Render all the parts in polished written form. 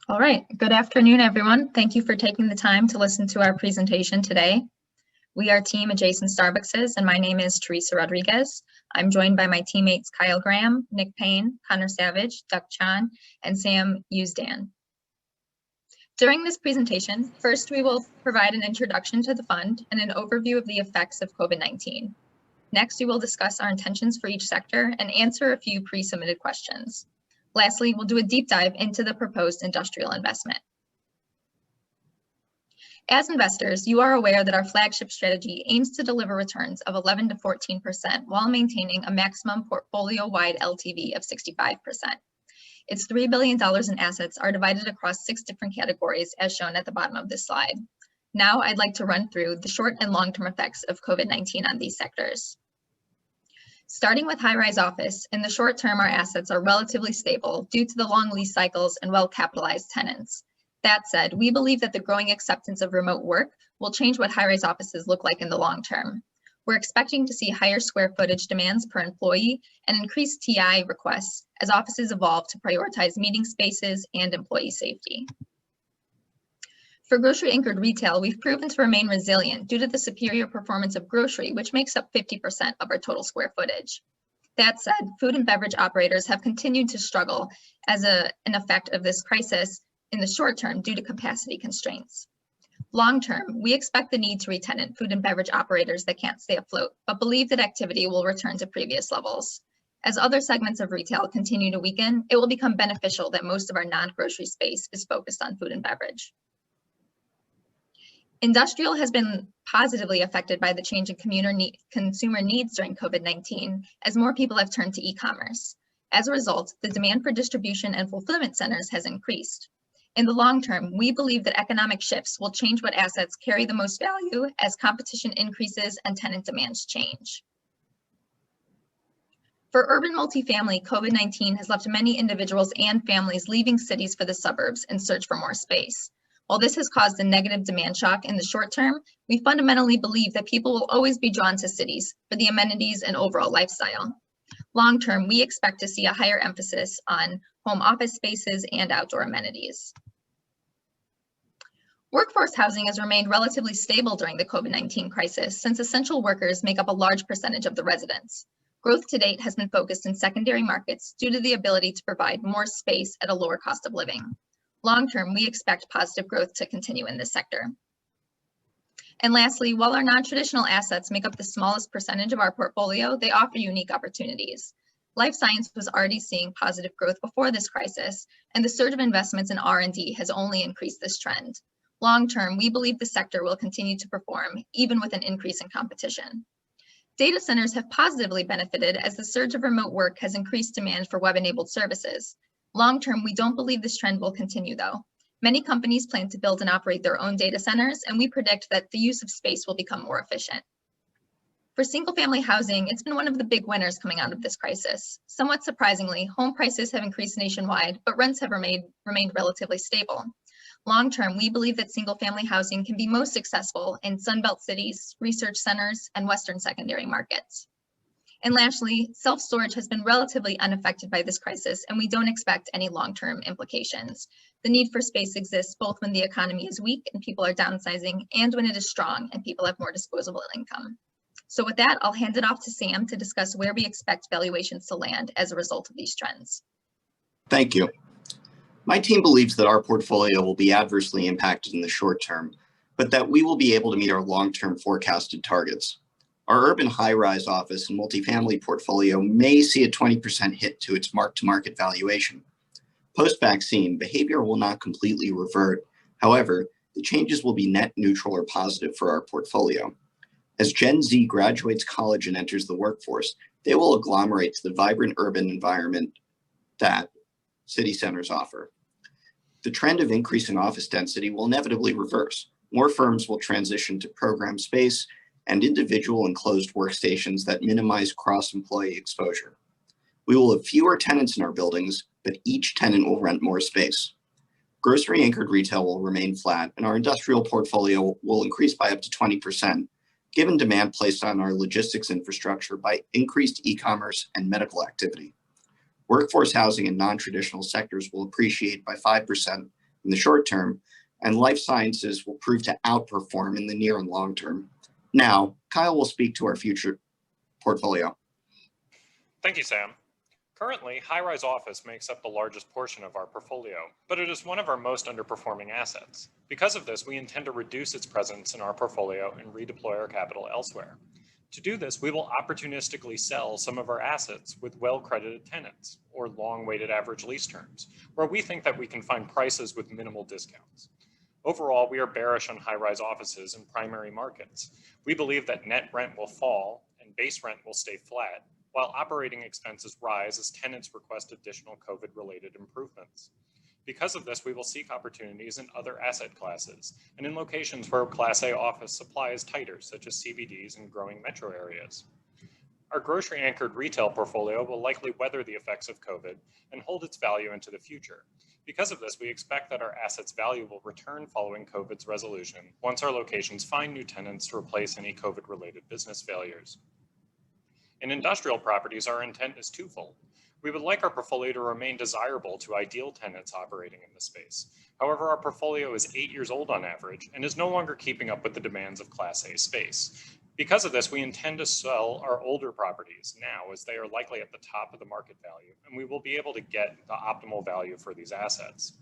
All right, good afternoon, everyone. Thank you for taking the time to listen to our presentation today. We are Team Adjacent Starbuckses, and my name is Teresa Rodriguez. I'm joined by my teammates Kyle Graham, Nick Payne, Connor Savage, Duck Chan, and Sam Usdan. During this presentation, first we will provide an introduction to the fund and an overview of the effects of COVID-19. Next, we will discuss our intentions for each sector and answer a few pre-submitted questions. Lastly, we'll do a deep dive into the proposed industrial investment. As investors, you are aware that our flagship strategy aims to deliver returns of 11 to 14% while maintaining a maximum portfolio-wide LTV of 65%. Its $3 billion in assets are divided across 6 different categories as shown at the bottom of this slide. Now I'd like to run through the short and long-term effects of COVID-19 on these sectors. Starting with high-rise office, in the short term, our assets are relatively stable due to the long lease cycles and well-capitalized tenants. That said, we believe that the growing acceptance of remote work will change what high-rise offices look like in the long term. We're expecting to see higher square footage demands per employee and increased TI requests as offices evolve to prioritize meeting spaces and employee safety. For grocery-anchored retail, we've proven to remain resilient due to the superior performance of grocery, which makes up 50% of our total square footage. That said, food and beverage operators have continued to struggle as an effect of this crisis in the short term due to capacity constraints. Long term, we expect the need to re-tenant food and beverage operators that can't stay afloat, but believe that activity will return to previous levels. As other segments of retail continue to weaken, it will become beneficial that most of our non-grocery space is focused on food and beverage. Industrial has been positively affected by the change in consumer needs during COVID-19 as more people have turned to e-commerce. As a result, the demand for distribution and fulfillment centers has increased. In the long term, we believe that economic shifts will change what assets carry the most value as competition increases and tenant demands change. For urban multifamily, COVID-19 has left many individuals and families leaving cities for the suburbs in search for more space. While this has caused a negative demand shock in the short term, we fundamentally believe that people will always be drawn to cities for the amenities and overall lifestyle. Long term, we expect to see a higher emphasis on home office spaces and outdoor amenities. Workforce housing has remained relatively stable during the COVID-19 crisis since essential workers make up a large percentage of the residents. Growth to date has been focused in secondary markets due to the ability to provide more space at a lower cost of living. Long term, we expect positive growth to continue in this sector. And lastly, while our non-traditional assets make up the smallest percentage of our portfolio, they offer unique opportunities. Life science was already seeing positive growth before this crisis, and the surge of investments in R&D has only increased this trend. Long term, we believe the sector will continue to perform, even with an increase in competition. Data centers have positively benefited as the surge of remote work has increased demand for web-enabled services. Long term, we don't believe this trend will continue though. Many companies plan to build and operate their own data centers, and we predict that the use of space will become more efficient. For single-family housing, it's been one of the big winners coming out of this crisis. Somewhat surprisingly, home prices have increased nationwide, but rents have remained relatively stable. Long term, we believe that single-family housing can be most successful in Sunbelt cities, research centers, and Western secondary markets. And lastly, self-storage has been relatively unaffected by this crisis, and we don't expect any long-term implications. The need for space exists both when the economy is weak and people are downsizing, and when it is strong and people have more disposable income. So with that, I'll hand it off to Sam to discuss where we expect valuations to land as a result of these trends. Thank you. My team believes that our portfolio will be adversely impacted in the short term, but that we will be able to meet our long-term forecasted targets. Our urban high-rise office and multifamily portfolio may see a 20% hit to its mark-to-market valuation. Post-vaccine, behavior will not completely revert. However, the changes will be net neutral or positive for our portfolio. As Gen Z graduates college and enters the workforce, they will agglomerate to the vibrant urban environment that city centers offer. The trend of increasing office density will inevitably reverse. More firms will transition to program space and individual enclosed workstations that minimize cross-employee exposure. We will have fewer tenants in our buildings, but each tenant will rent more space. Grocery-anchored retail will remain flat, and our industrial portfolio will increase by up to 20%, given demand placed on our logistics infrastructure by increased e-commerce and medical activity. Workforce housing in non-traditional sectors will appreciate by 5%, in the short term, and life sciences will prove to outperform in the near and long term. Now, Kyle will speak to our future portfolio. Thank you, Sam. Currently, high-rise office makes up the largest portion of our portfolio, but it is one of our most underperforming assets. Because of this, we intend to reduce its presence in our portfolio and redeploy our capital elsewhere. To do this, we will opportunistically sell some of our assets with well-credited tenants or long weighted average lease terms, where we think that we can find prices with minimal discounts. Overall, we are bearish on high-rise offices in primary markets. We believe that net rent will fall and base rent will stay flat, while operating expenses rise as tenants request additional COVID-related improvements. Because of this, we will seek opportunities in other asset classes and in locations where Class A office supply is tighter, such as CBDs and growing metro areas. Our grocery-anchored retail portfolio will likely weather the effects of COVID and hold its value into the future. Because of this, we expect that our assets' value will return following COVID's resolution once our locations find new tenants to replace any COVID-related business failures. In industrial properties, our intent is twofold. We would like our portfolio to remain desirable to ideal tenants operating in the space. However, our portfolio is 8 years old on average and is no longer keeping up with the demands of Class A space. Because of this, we intend to sell our older properties now, as they are likely at the top of the market value, and we will be able to get the optimal value for these assets.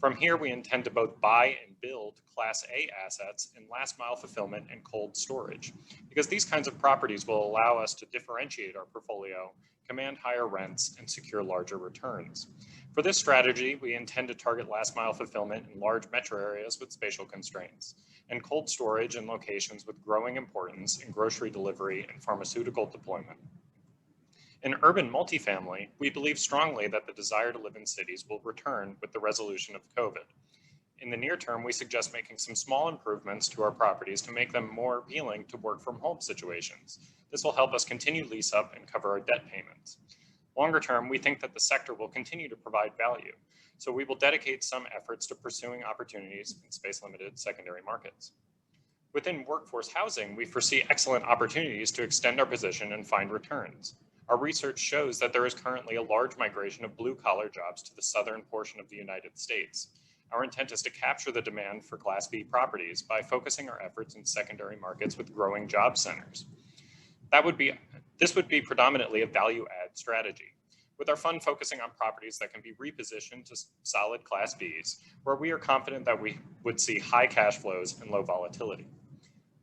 From here, we intend to both buy and build Class A assets in last mile fulfillment and cold storage, because these kinds of properties will allow us to differentiate our portfolio, command higher rents, and secure larger returns. For this strategy, we intend to target last mile fulfillment in large metro areas with spatial constraints, and cold storage in locations with growing importance in grocery delivery and pharmaceutical deployment. In urban multifamily, we believe strongly that the desire to live in cities will return with the resolution of COVID. In the near term, we suggest making some small improvements to our properties to make them more appealing to work from home situations. This will help us continue lease up and cover our debt payments. Longer term, we think that the sector will continue to provide value, so we will dedicate some efforts to pursuing opportunities in space-limited secondary markets. Within workforce housing, we foresee excellent opportunities to extend our position and find returns. Our research shows that there is currently a large migration of blue-collar jobs to the southern portion of the United States. Our intent is to capture the demand for Class B properties by focusing our efforts in secondary markets with growing job centers. This would be predominantly a value-add strategy, with our fund focusing on properties that can be repositioned to solid Class Bs, where we are confident that we would see high cash flows and low volatility.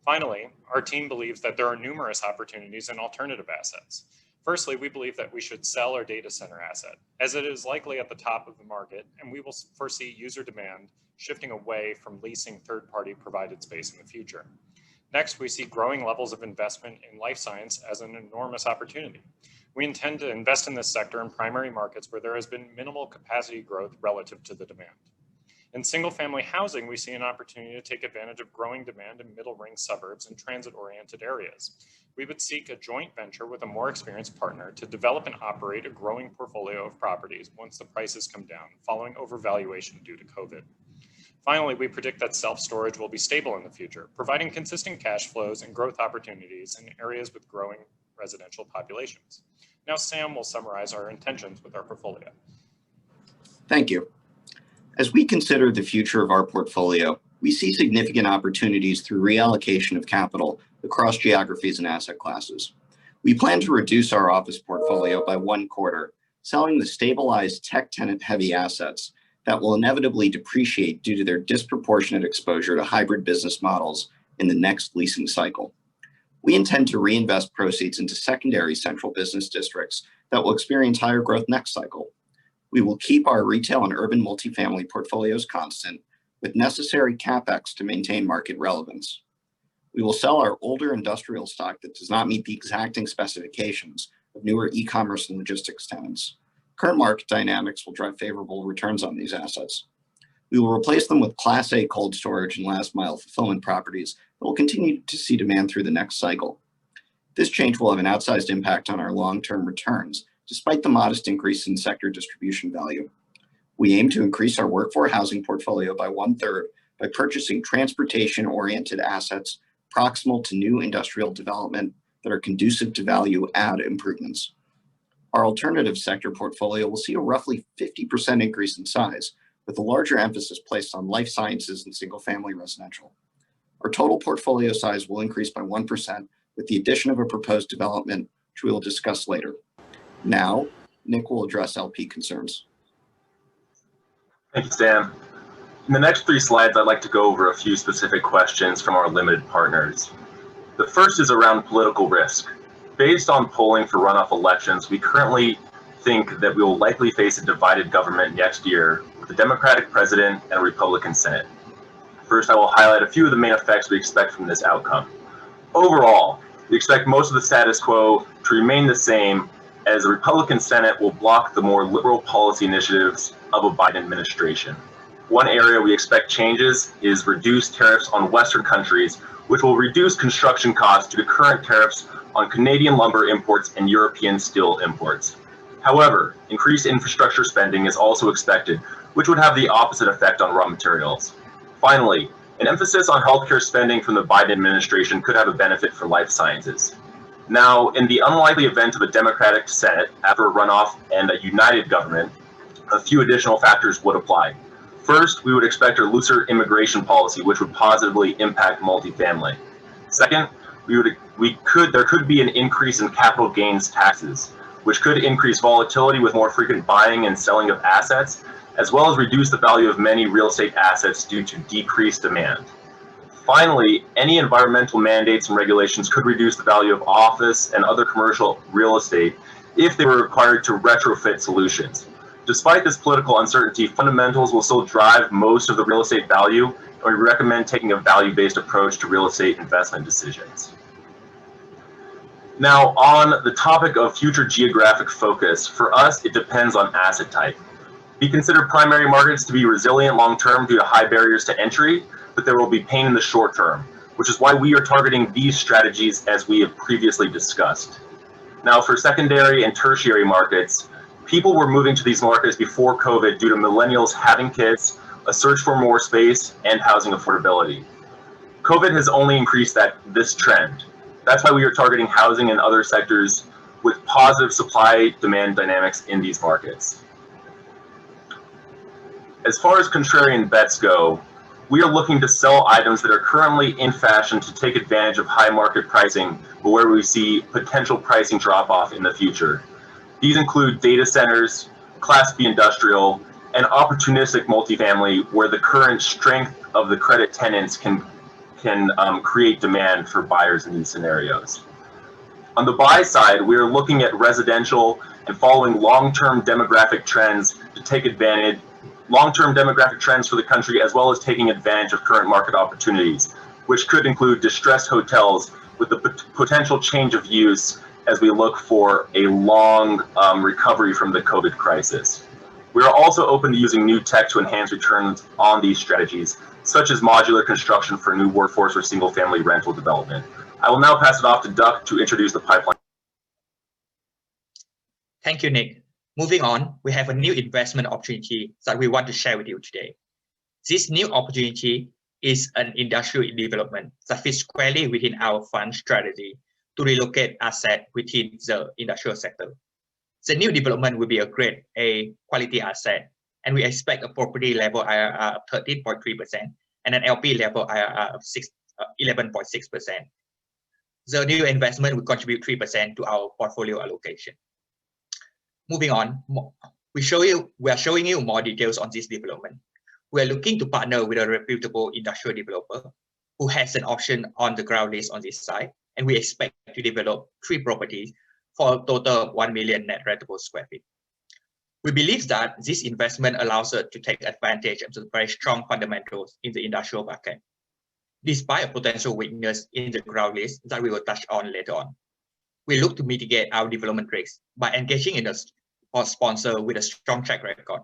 Finally, our team believes that there are numerous opportunities in alternative assets. Firstly, we believe that we should sell our data center asset, as it is likely at the top of the market, and we will foresee user demand shifting away from leasing third-party provided space in the future. Next, we see growing levels of investment in life science as an enormous opportunity. We intend to invest in this sector in primary markets where there has been minimal capacity growth relative to the demand. In single-family housing, we see an opportunity to take advantage of growing demand in middle ring suburbs and transit-oriented areas. We would seek a joint venture with a more experienced partner to develop and operate a growing portfolio of properties once the prices come down, following overvaluation due to COVID. Finally, we predict that self-storage will be stable in the future, providing consistent cash flows and growth opportunities in areas with growing residential populations. Now, Sam will summarize our intentions with our portfolio. Thank you. As we consider the future of our portfolio, we see significant opportunities through reallocation of capital across geographies and asset classes. We plan to reduce our office portfolio by 1/4, selling the stabilized tech tenant-heavy assets that will inevitably depreciate due to their disproportionate exposure to hybrid business models in the next leasing cycle. We intend to reinvest proceeds into secondary central business districts that will experience higher growth next cycle. We will keep our retail and urban multifamily portfolios constant, with necessary CapEx to maintain market relevance. We will sell our older industrial stock that does not meet the exacting specifications of newer e-commerce and logistics tenants. Current market dynamics will drive favorable returns on these assets. We will replace them with Class A cold storage and last mile fulfillment properties that will continue to see demand through the next cycle. This change will have an outsized impact on our long-term returns, despite the modest increase in sector distribution value. We aim to increase our workforce housing portfolio by 1/3 by purchasing transportation-oriented assets proximal to new industrial development that are conducive to value-add improvements. Our alternative sector portfolio will see a roughly 50% increase in size, with a larger emphasis placed on life sciences and single-family residential. Our total portfolio size will increase by 1% with the addition of a proposed development, which we will discuss later. Now, Nick will address LP concerns. Thank you, Sam. In the next 3 slides, I'd like to go over a few specific questions from our limited partners. The first is around political risk. Based on polling for runoff elections, we currently think that we will likely face a divided government next year with a Democratic president and a Republican Senate. First, I will highlight a few of the main effects we expect from this outcome. Overall, we expect most of the status quo to remain the same, as the Republican Senate will block the more liberal policy initiatives of a Biden administration. One area we expect changes is reduced tariffs on Western countries, which will reduce construction costs due to current tariffs on Canadian lumber imports and European steel imports. However, increased infrastructure spending is also expected, which would have the opposite effect on raw materials. Finally, an emphasis on healthcare spending from the Biden administration could have a benefit for life sciences. Now, in the unlikely event of a Democratic Senate after a runoff and a united government, a few additional factors would apply. First, we would expect a looser immigration policy, which would positively impact multifamily. Second, there could be an increase in capital gains taxes, which could increase volatility with more frequent buying and selling of assets, as well as reduce the value of many real estate assets due to decreased demand. Finally, any environmental mandates and regulations could reduce the value of office and other commercial real estate if they were required to retrofit solutions. Despite this political uncertainty, fundamentals will still drive most of the real estate value, and we recommend taking a value-based approach to real estate investment decisions. Now, on the topic of future geographic focus, for us, it depends on asset type. We consider primary markets to be resilient long-term due to high barriers to entry, but there will be pain in the short term, which is why we are targeting these strategies as we have previously discussed. Now, for secondary and tertiary markets, people were moving to these markets before COVID due to millennials having kids, a search for more space, and housing affordability. COVID has only increased this trend. That's why we are targeting housing and other sectors with positive supply-demand dynamics in these markets. As far as contrarian bets go, we are looking to sell items that are currently in fashion to take advantage of high market pricing, but where we see potential pricing drop-off in the future. These include data centers, Class B industrial, and opportunistic multifamily, where the current strength of the credit tenants can create demand for buyers in these scenarios. On the buy side, we are looking at residential and following long-term demographic trends to take advantage, long-term demographic trends for the country, as well as taking advantage of current market opportunities, which could include distressed hotels with the potential change of use as we look for a long recovery from the COVID crisis. We are also open to using new tech to enhance returns on these strategies, such as modular construction for new workforce or single-family rental development. I will now pass it off to Duck to introduce the pipeline. Thank you, Nick. Moving on, we have a new investment opportunity that we want to share with you today. This new opportunity is an industrial development that fits squarely within our fund strategy to relocate assets within the industrial sector. The new development will be a grade A quality asset, and we expect a property level IRR of 13.3% and an LP level IRR of 11.6%. The new investment will contribute 3% to our portfolio allocation. Moving on, we are showing you more details on this development. We are looking to partner with a reputable industrial developer who has an option on the ground lease on this site, and we expect to develop 3 properties for a total of 1 million net rentable square feet. We believe that this investment allows us to take advantage of the very strong fundamentals in the industrial market, despite a potential weakness in the ground lease that we will touch on later on. We look to mitigate our development risks by engaging in a sponsor with a strong track record.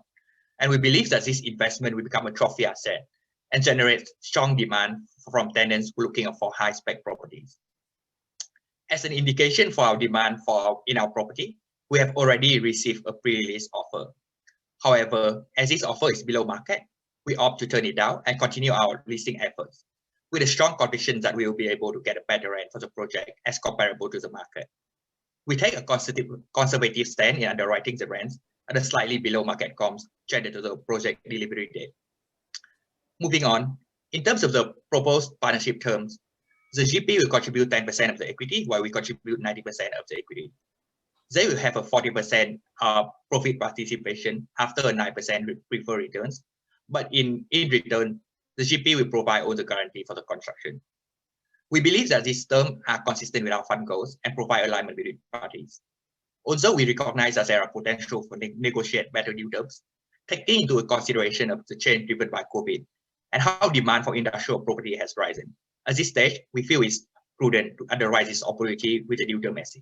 And we believe that this investment will become a trophy asset and generate strong demand from tenants looking for high-spec properties. As an indication for our demand in our property, we have already received a pre-release offer. However, as this offer is below market, we opt to turn it down and continue our leasing efforts with a strong conviction that we will be able to get a better rent for the project as comparable to the market. We take a conservative stand in underwriting the rents at a slightly below market comps trended to the project delivery date. Moving on, in terms of the proposed partnership terms, the GP will contribute 10% of the equity, while we contribute 90% of the equity. They will have a 40% profit participation after a 9% preferred returns, but in return, the GP will provide all the guarantee for the construction. We believe that these terms are consistent with our fund goals and provide alignment between parties. Also, we recognize that there are potential for negotiate better new terms, taking into consideration of the change driven by COVID and how demand for industrial property has risen. At this stage, we feel it's prudent to underwrite this opportunity with the new term SC.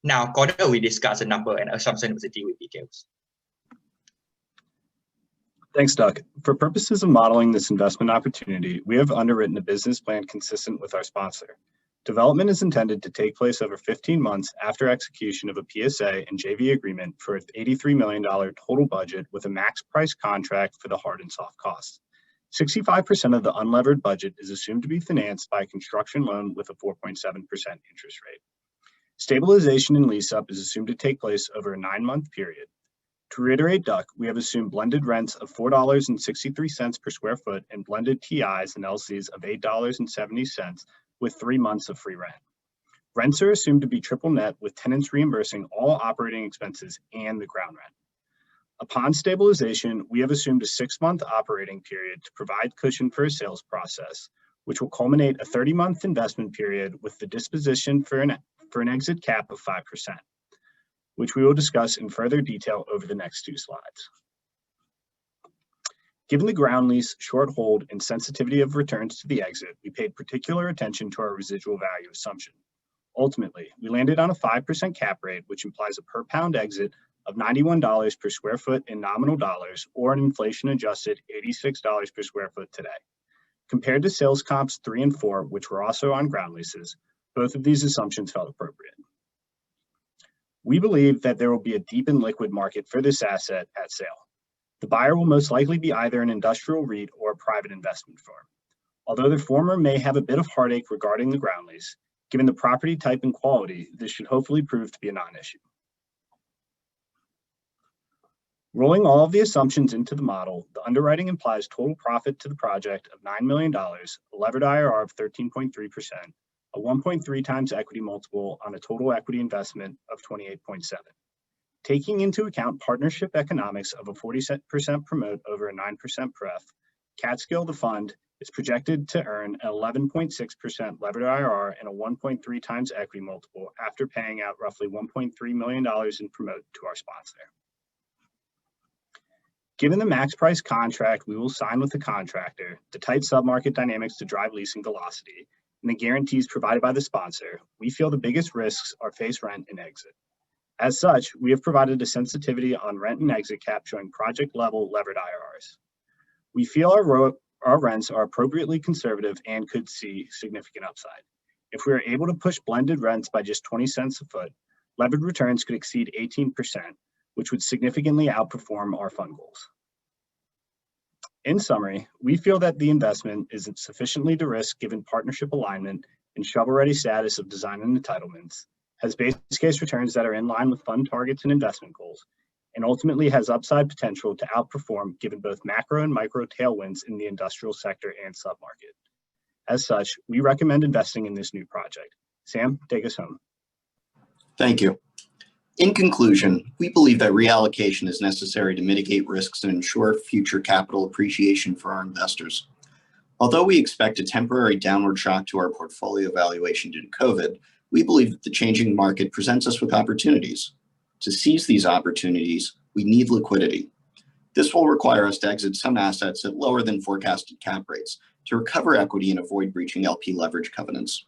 Now, Connor will discuss the number and assumption of the deal with details. Thanks, Doug. For purposes of modeling this investment opportunity, we have underwritten a business plan consistent with our sponsor. Development is intended to take place over 15 months after execution of a PSA and JV agreement for an $83 million total budget with a max price contract for the hard and soft costs. 65% of the unlevered budget is assumed to be financed by a construction loan with a 4.7% interest rate. Stabilization and lease-up is assumed to take place over a 9-month period. To reiterate, Duck, we have assumed blended rents of $4.63 per square foot and blended TIs and LCs of $8.70 with 3 months of free rent. Rents are assumed to be triple net with tenants reimbursing all operating expenses and the ground rent. Upon stabilization, we have assumed a 6-month operating period to provide cushion for a sales process, which will culminate a 30-month investment period with the disposition for an exit cap of 5%, which we will discuss in further detail over the next 2 slides. Given the ground lease, short hold, and sensitivity of returns to the exit, we paid particular attention to our residual value assumption. Ultimately, we landed on a 5% cap rate, which implies a per pound exit of $91 per square foot in nominal dollars, or an inflation-adjusted $86 per square foot today. Compared to sales comps 3 and 4, which were also on ground leases, both of these assumptions felt appropriate. We believe that there will be a deep and liquid market for this asset at sale. The buyer will most likely be either an industrial REIT or a private investment firm. Although the former may have a bit of heartache regarding the ground lease, given the property type and quality, this should hopefully prove to be a non-issue. Rolling all of the assumptions into the model, the underwriting implies total profit to the project of $9 million, a levered IRR of 13.3%, a 1.3 times equity multiple on a total equity investment of 28.7. Taking into account partnership economics of a 40% promote over a 9% pref, Catskill, the fund, is projected to earn an 11.6% levered IRR and a 1.3 times equity multiple after paying out roughly $1.3 million in promote to our sponsor. Given the max price contract we will sign with the contractor, the tight submarket dynamics to drive leasing velocity, and the guarantees provided by the sponsor, we feel the biggest risks are face rent and exit. As such, we have provided a sensitivity on rent and exit cap showing project level levered IRRs. We feel our rents are appropriately conservative and could see significant upside. If we are able to push blended rents by just 20 cents a foot, levered returns could exceed 18%, which would significantly outperform our fund goals. In summary, we feel that the investment is sufficiently de-risked given partnership alignment and shovel-ready status of design and entitlements, has base case returns that are in line with fund targets and investment goals, and ultimately has upside potential to outperform given both macro and micro tailwinds in the industrial sector and submarket. As such, we recommend investing in this new project. Sam, take us home. Thank you. In conclusion, we believe that reallocation is necessary to mitigate risks and ensure future capital appreciation for our investors. Although we expect a temporary downward shock to our portfolio valuation due to COVID, we believe that the changing market presents us with opportunities. To seize these opportunities, we need liquidity. This will require us to exit some assets at lower than forecasted cap rates to recover equity and avoid breaching LP leverage covenants.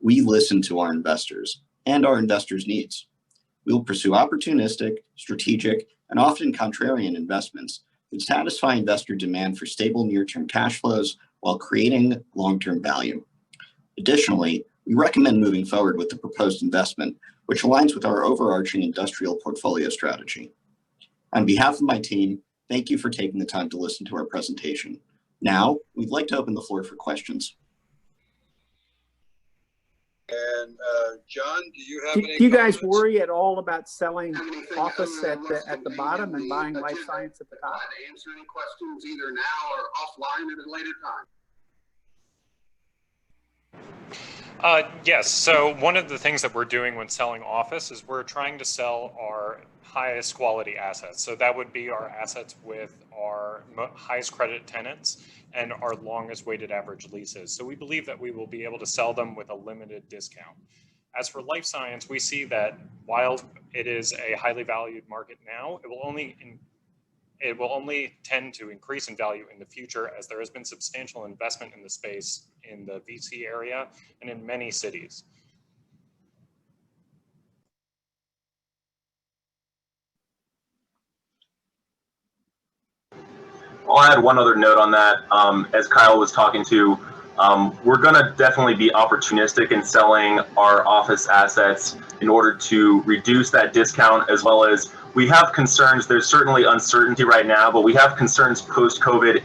We listen to our investors and our investors' needs. We will pursue opportunistic, strategic, and often contrarian investments that satisfy investor demand for stable near-term cash flows while creating long-term value. Additionally, we recommend moving forward with the proposed investment, which aligns with our overarching industrial portfolio strategy. On behalf of my team, thank you for taking the time to listen to our presentation. Now, we'd like to open the floor for questions. And John, do you have Do any you guys comments? worry at all about selling office at the bottom and buying life science at the top? Answer any questions either now or offline at a later time. Yes, so one of the things that we're doing when selling office is we're trying to sell our highest quality assets. So that would be our assets with our highest credit tenants and our longest weighted average leases. So we believe that we will be able to sell them with a limited discount. As for life science, we see that while it is a highly valued market now, it will only tend to increase in value in the future as there has been substantial investment in the space in the VC area and in many cities. I'll add one other note on that. As Kyle was talking to, we're going to definitely be opportunistic in selling our office assets in order to reduce that discount, as well as we have concerns. There's certainly uncertainty right now, but we have concerns post-COVID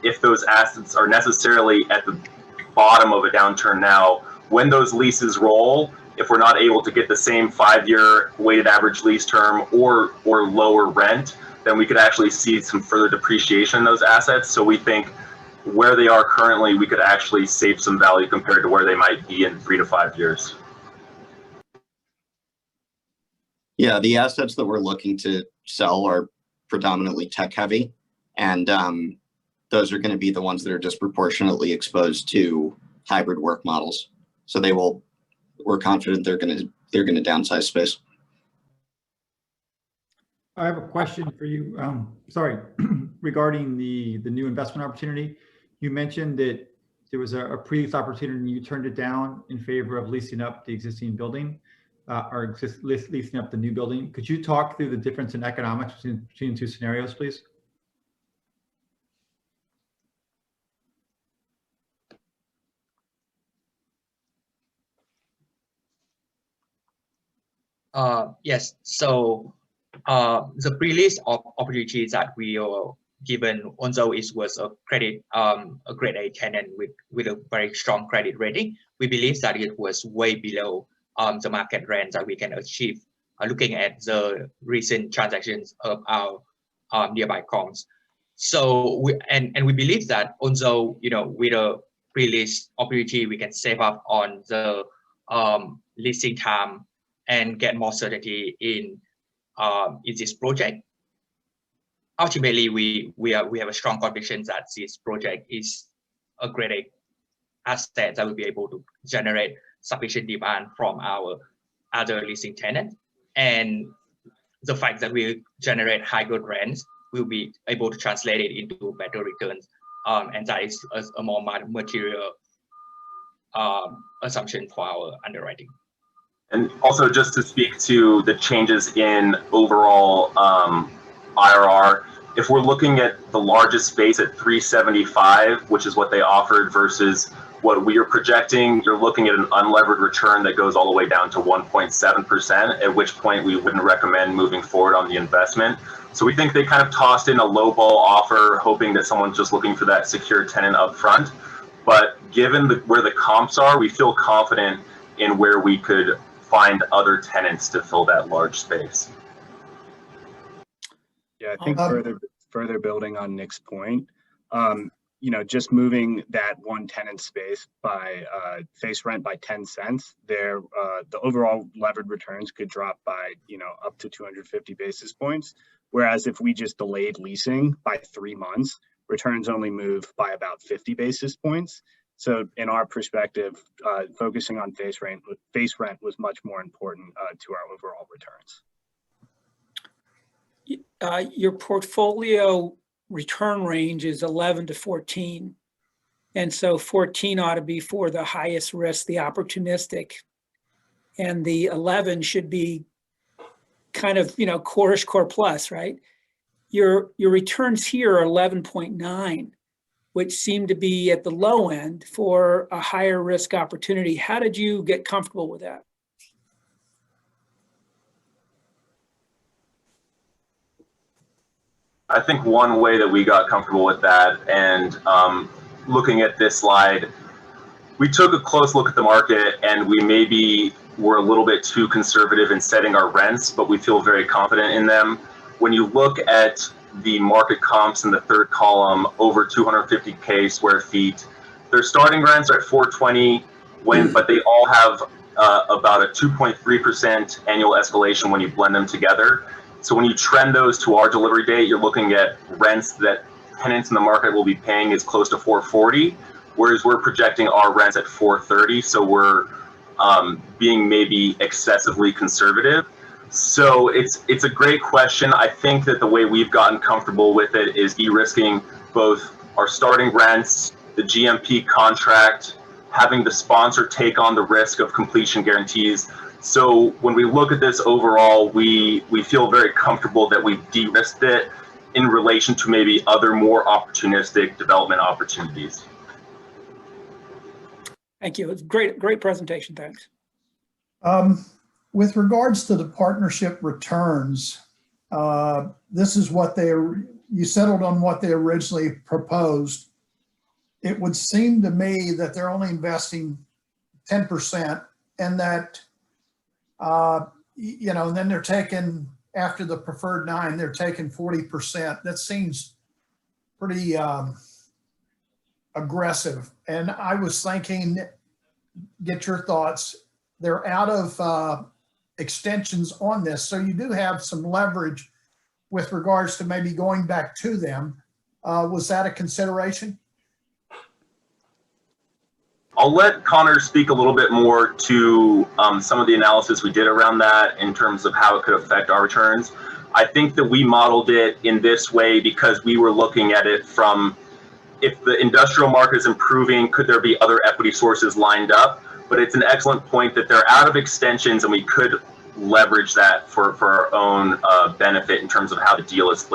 if those assets are necessarily at the bottom of a downturn now. When those leases roll, if we're not able to get the same 5-year weighted average lease term or lower rent, then we could actually see some further depreciation in those assets. So we think where they are currently, we could actually save some value compared to where they might be in 3 to 5 years. Yeah, the assets that we're looking to sell are predominantly tech heavy, and those are going to be the ones that are disproportionately exposed to hybrid work models. So we're confident they're going to downsize space. I have a question for you. Regarding the new investment opportunity. You mentioned that there was a pre-lease opportunity and you turned it down in favor of leasing up the existing building or leasing up the new building. Could you talk through the difference in economics between the two scenarios, please? Yes. So the pre-lease opportunities that we are given, although it was a grade A tenant with a very strong credit rating, we believe that it was way below the market rent that we can achieve looking at the recent transactions of our nearby comps. So we believe that although with a pre-lease opportunity we can save up on the leasing time and get more certainty in this project. Ultimately, we have a strong conviction that this project is a great asset that will be able to generate sufficient demand from our other leasing tenants, and the fact that we generate high good rents will be able to translate it into better returns, and that is a more material assumption for our underwriting. And also, just to speak to the changes in overall IRR, if we're looking at the largest space at 375, which is what they offered versus what we are projecting, you're looking at an unlevered return that goes all the way down to 1.7%, at which point we wouldn't recommend moving forward on the investment. So we think they kind of tossed in a lowball offer, hoping that someone's just looking for that secure tenant up front. But given where the comps are, we feel confident in where we could find other tenants to fill that large space. Yeah, I think further building on Nick's point, just moving that one tenant space by face rent by 10 cents, the overall levered returns could drop by up to 250 basis points. Whereas if we just delayed leasing by 3 months, returns only move by about 50 basis points. So in our perspective, focusing on face rent was much more important to our overall returns. Your portfolio return range is 11 to 14. And so 14 ought to be for the highest risk, the opportunistic. And the 11 should be kind of, core-ish, core plus, right? Your returns here are 11.9, which seem to be at the low end for a higher risk opportunity. How did you get comfortable with that? I think one way that we got comfortable with that, and looking at this slide, we took a close look at the market, and we maybe were a little bit too conservative in setting our rents, but we feel very confident in them. When you look at the market comps in the third column, over 250K square feet, their starting rents are at 420, but they all have about a 2.3% annual escalation when you blend them together. So when you trend those to our delivery date, you're looking at rents that tenants in the market will be paying is close to 440, whereas we're projecting our rents at 430. So we're being maybe excessively conservative. So it's a great question. I think that the way we've gotten comfortable with it is de-risking both our starting rents, the GMP contract, having the sponsor take on the risk of completion guarantees. So when we look at this overall, we feel very comfortable that we've de-risked it in relation to maybe other more opportunistic development opportunities. Thank you. It's great presentation. Thanks. With regards to the partnership returns, this is what you settled on what they originally proposed. It would seem to me that they're only investing 10% and that, and then they're taking, after the preferred 9, they're taking 40%. That seems pretty aggressive. And I was thinking, get your thoughts. They're out of extensions on this. So you do have some leverage with regards to maybe going back to them. Was that a consideration? I'll let Connor speak a little bit more to some of the analysis we did around that in terms of how it could affect our returns. I think that we modeled it in this way because we were looking at it from, if the industrial market is improving, could there be other equity sources lined up? But it's an excellent point that they're out of extensions and we could leverage that for our own benefit in terms of how the deal is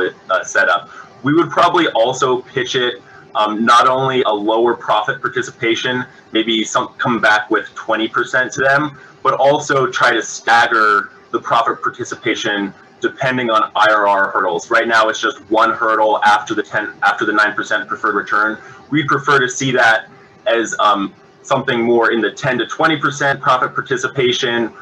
set up. We would probably also pitch it not only a lower profit participation, maybe come back with 20% to them, but also try to stagger the profit participation depending on IRR hurdles. Right now, it's just one hurdle after the 9% preferred return. We prefer to see that as something more in the 10 to 20% profit participation,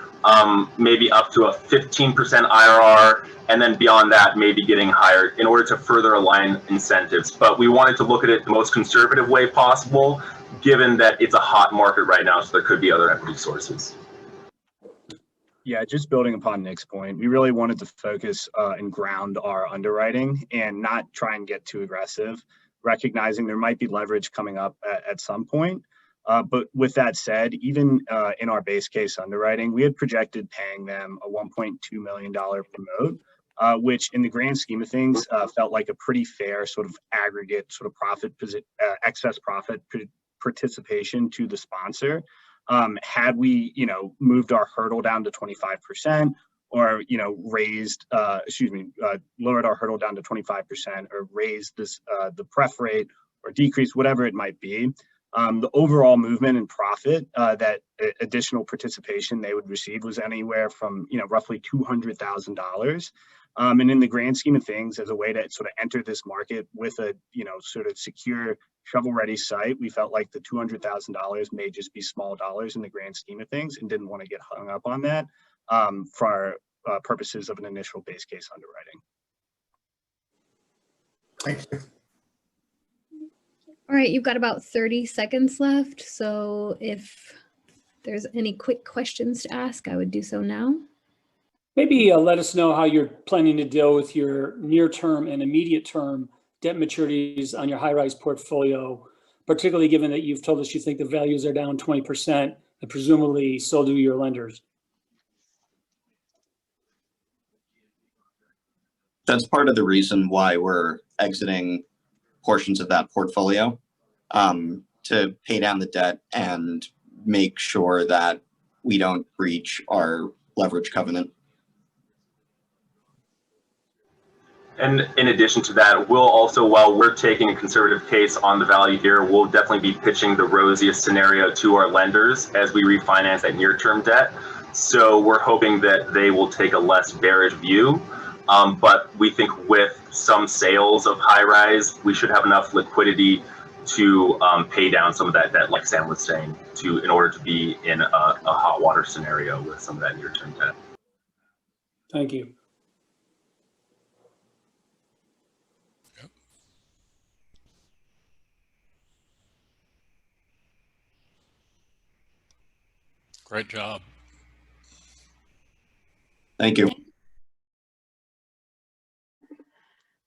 maybe up to a 15% IRR, and then beyond that, maybe getting higher in order to further align incentives. But we wanted to look at it the most conservative way possible, given that it's a hot market right now, so there could be other equity sources. Yeah, just building upon Nick's point, we really wanted to focus and ground our underwriting and not try and get too aggressive, recognizing there might be leverage coming up at some point. But with that said, even in our base case underwriting, we had projected paying them a $1.2 million promote, which in the grand scheme of things felt like a pretty fair sort of aggregate sort of profit, excess profit participation to the sponsor. Had we, moved our hurdle down to 25% or, lowered our hurdle down to 25% or raised this, the pref rate or decreased whatever it might be, the overall movement in profit that additional participation they would receive was anywhere from, roughly $200,000. And in the grand scheme of things, as a way to sort of enter this market with a, sort of secure shovel-ready site, we felt like the $200,000 may just be small dollars in the grand scheme of things and didn't want to get hung up on that for purposes of an initial base case underwriting. Thank you. All right, you've got about 30 seconds left. So if there's any quick questions to ask, I would do so now. Maybe let us know how you're planning to deal with your near-term and immediate-term debt maturities on your high-rise portfolio, particularly given that you've told us you think the values are down 20%, and presumably so do your lenders. That's part of the reason why we're exiting portions of that portfolio, to pay down the debt and make sure that we don't breach our leverage covenant. And in addition to that, we'll also, while we're taking a conservative case on the value here, we'll definitely be pitching the rosiest scenario to our lenders as we refinance that near-term debt. So we're hoping that they will take a less bearish view. But we think with some sales of high-rise, we should have enough liquidity to pay down some of that debt, like Sam was saying, in order to be in a hot water scenario with some of that near-term debt. Thank you. Great job. Thank you.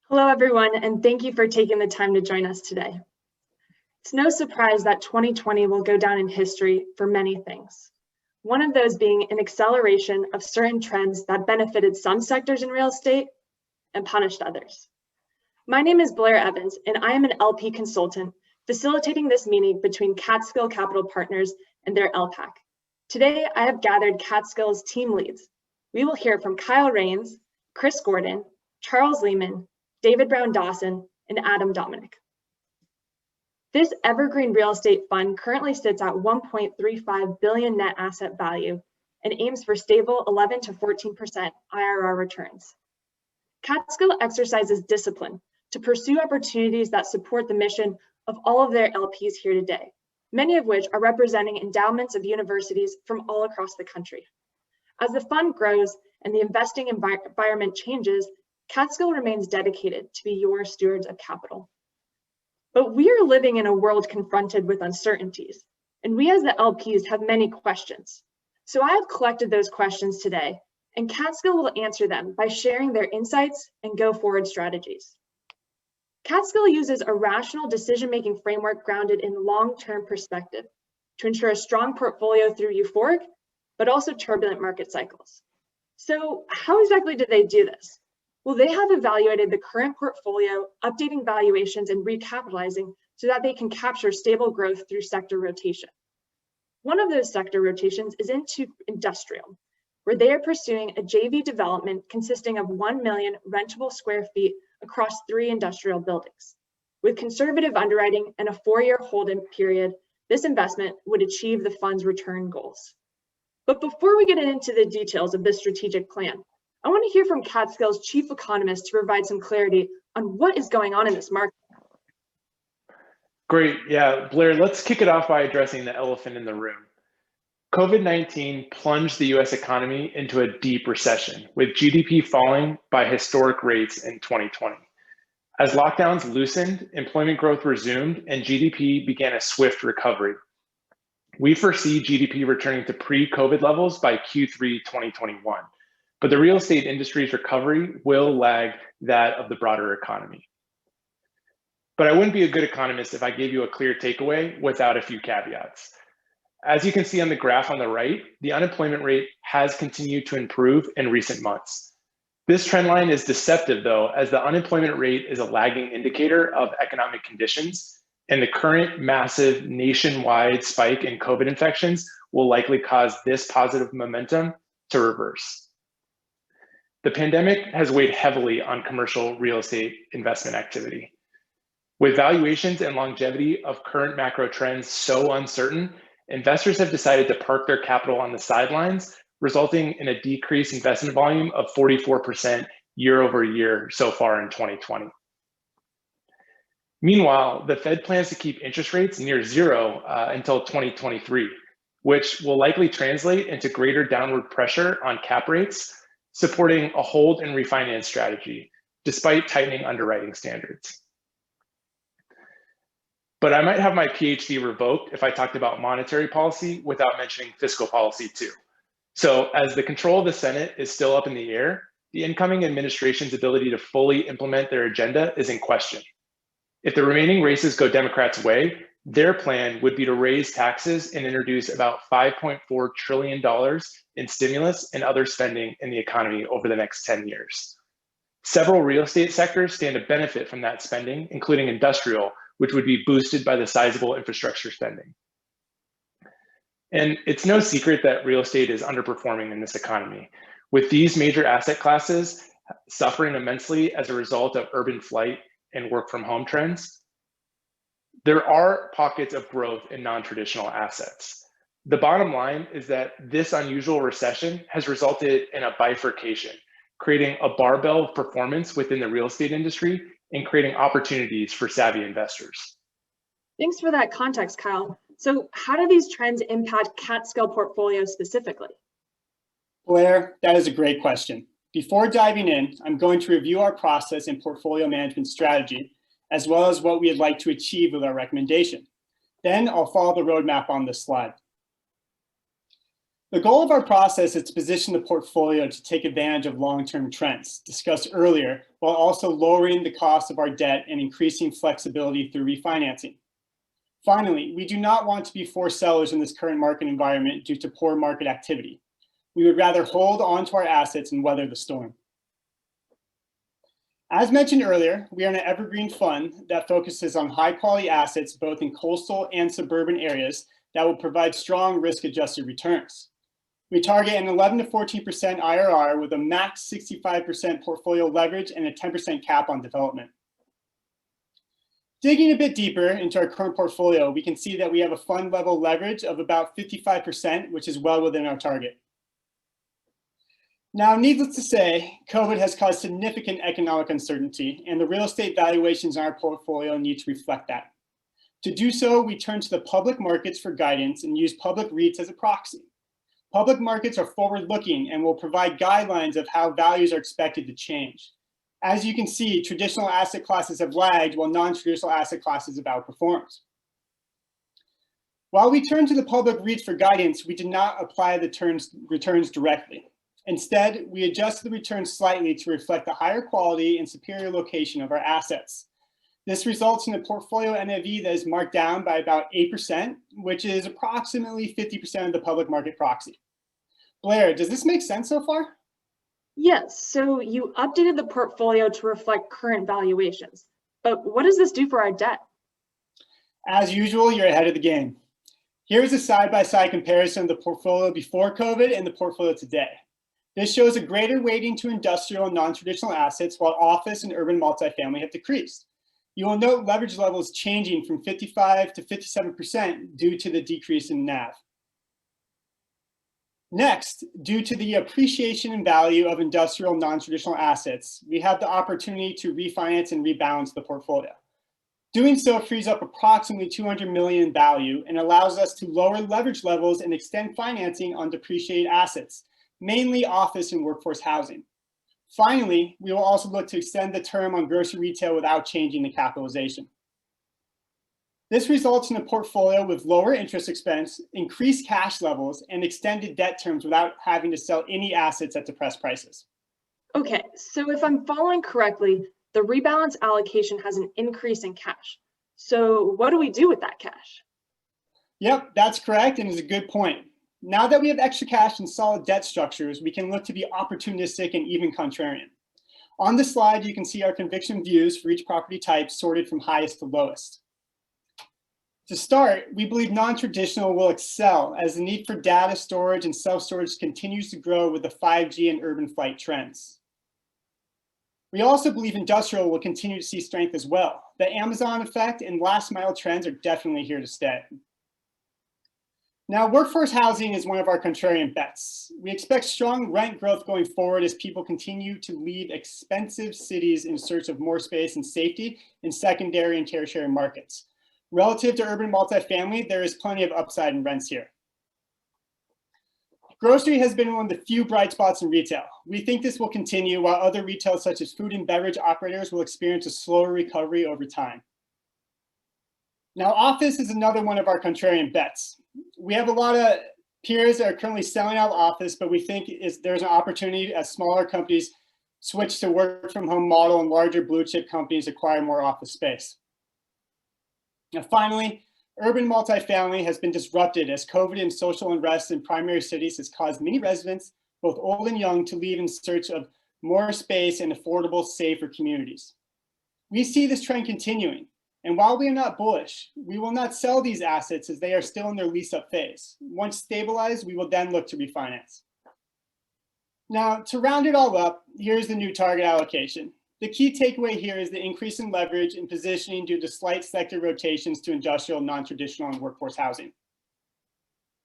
Hello, everyone, and thank you for taking the time to join us today. It's no surprise that 2020 will go down in history for many things. One of those being an acceleration of certain trends that benefited some sectors in real estate and punished others. My name is Blair Evans, and I am an LP consultant facilitating this meeting between Catskill Capital Partners and their LPAC. Today, I have gathered Catskill's team leads. We will hear from Kyle Rains, Chris Gordon, Charles Lehman, David Brown Dawson, and Adam Dominic. This evergreen real estate fund currently sits at 1.35 billion net asset value and aims for stable 11 to 14% IRR returns. Catskill exercises discipline to pursue opportunities that support the mission of all of their LPs here today, many of which are representing endowments of universities from all across the country. As the fund grows and the investing environment changes, Catskill remains dedicated to be your stewards of capital. But we are living in a world confronted with uncertainties, and we as the LPs have many questions. So I have collected those questions today, and Catskill will answer them by sharing their insights and go-forward strategies. Catskill uses a rational decision-making framework grounded in long-term perspective to ensure a strong portfolio through euphoric, but also turbulent market cycles. So how exactly did they do this? Well, they have evaluated the current portfolio, updating valuations and recapitalizing so that they can capture stable growth through sector rotation. One of those sector rotations is into industrial, where they are pursuing a JV development consisting of 1 million rentable square feet across 3 industrial buildings. With conservative underwriting and a 4-year hold-in period, this investment would achieve the fund's return goals. But before we get into the details of this strategic plan, I want to hear from Catskill's chief economist to provide some clarity on what is going on in this market. Great. Yeah, Blair, let's kick it off by addressing the elephant in the room. COVID-19 plunged the US economy into a deep recession, with GDP falling by historic rates in 2020. As lockdowns loosened, employment growth resumed, and GDP began a swift recovery. We foresee GDP returning to pre-COVID levels by Q3 2021. But the real estate industry's recovery will lag that of the broader economy. But I wouldn't be a good economist if I gave you a clear takeaway without a few caveats. As you can see on the graph on the right, the unemployment rate has continued to improve in recent months. This trend line is deceptive though, as the unemployment rate is a lagging indicator of economic conditions, and the current massive nationwide spike in COVID infections will likely cause this positive momentum to reverse. The pandemic has weighed heavily on commercial real estate investment activity. With valuations and longevity of current macro trends so uncertain, investors have decided to park their capital on the sidelines, resulting in a decreased investment volume of 44% year over year so far in 2020. Meanwhile, the Fed plans to keep interest rates near zero until 2023, which will likely translate into greater downward pressure on cap rates, supporting a hold and refinance strategy, despite tightening underwriting standards. But I might have my PhD revoked if I talked about monetary policy without mentioning fiscal policy too. So as the control of the Senate is still up in the air, the incoming administration's ability to fully implement their agenda is in question. If the remaining races go Democrats' way, their plan would be to raise taxes and introduce about $5.4 trillion in stimulus and other spending in the economy over the next 10 years. Several real estate sectors stand to benefit from that spending, including industrial, which would be boosted by the sizable infrastructure spending. And it's no secret that real estate is underperforming in this economy, with these major asset classes suffering immensely as a result of urban flight and work from home trends. There are pockets of growth in non-traditional assets. The bottom line is that this unusual recession has resulted in a bifurcation, creating a barbell of performance within the real estate industry and creating opportunities for savvy investors. Thanks for that context, Kyle. So how do these trends impact CAT-scale portfolios specifically? Blair, that is a great question. Before diving in, I'm going to review our process and portfolio management strategy, as well as what we'd like to achieve with our recommendation. Then I'll follow the roadmap on this slide. The goal of our process is to position the portfolio to take advantage of long-term trends discussed earlier, while also lowering the cost of our debt and increasing flexibility through refinancing. Finally, we do not want to be forced sellers in this current market environment due to poor market activity. We would rather hold on to our assets and weather the storm. As mentioned earlier, we are an evergreen fund that focuses on high-quality assets both in coastal and suburban areas that will provide strong risk-adjusted returns. We target an 11 to 14% IRR with a max 65% portfolio leverage and a 10% cap on development. Digging a bit deeper into our current portfolio, we can see that we have a fund level leverage of about 55%, which is well within our target. Now, needless to say, COVID has caused significant economic uncertainty, and the real estate valuations in our portfolio need to reflect that. To do so, we turn to the public markets for guidance and use public REITs as a proxy. Public markets are forward-looking and will provide guidelines of how values are expected to change. As you can see, traditional asset classes have lagged while non-traditional asset classes have outperformed. While we turn to the public REITs for guidance, we did not apply the returns directly. Instead, we adjusted the returns slightly to reflect the higher quality and superior location of our assets. This results in a portfolio NAV that is marked down by about 8%, which is approximately 50% of the public market proxy. Blair, does this make sense so far? Yes, so you updated the portfolio to reflect current valuations, but what does this do for our debt? As usual, you're ahead of the game. Here's a side-by-side comparison of the portfolio before COVID and the portfolio today. This shows a greater weighting to industrial and non-traditional assets, while office and urban multifamily have decreased. You will note leverage levels changing from 55 to 57% due to the decrease in NAV. Next, due to the appreciation in value of industrial non-traditional assets, we have the opportunity to refinance and rebalance the portfolio. Doing so frees up approximately $200 million in value and allows us to lower leverage levels and extend financing on depreciated assets, mainly office and workforce housing. Finally, we will also look to extend the term on grocery retail without changing the capitalization. This results in a portfolio with lower interest expense, increased cash levels, and extended debt terms without having to sell any assets at depressed prices. Okay, so if I'm following correctly, the rebalance allocation has an increase in cash. So what do we do with that cash? Yep, that's correct and is a good point. Now that we have extra cash and solid debt structures, we can look to be opportunistic and even contrarian. On this slide, you can see our conviction views for each property type sorted from highest to lowest. To start, we believe non-traditional will excel as the need for data storage and self-storage continues to grow with the 5G and urban flight trends. We also believe industrial will continue to see strength as well. The Amazon effect and last mile trends are definitely here to stay. Now, workforce housing is one of our contrarian bets. We expect strong rent growth going forward as people continue to leave expensive cities in search of more space and safety in secondary and tertiary markets. Relative to urban multifamily, there is plenty of upside in rents here. Grocery has been one of the few bright spots in retail. We think this will continue while other retail such as food and beverage operators will experience a slower recovery over time. Now, office is another one of our contrarian bets. We have a lot of peers that are currently selling out office, but we think there's an opportunity as smaller companies switch to work from home model and larger blue chip companies acquire more office space. Now, finally, urban multifamily has been disrupted as COVID and social unrest in primary cities has caused many residents, both old and young, to leave in search of more space and affordable, safer communities. We see this trend continuing. And while we are not bullish, we will not sell these assets as they are still in their lease-up phase. Once stabilized, we will then look to refinance. Now, to round it all up, here's the new target allocation. The key takeaway here is the increase in leverage and positioning due to slight sector rotations to industrial, non-traditional, and workforce housing.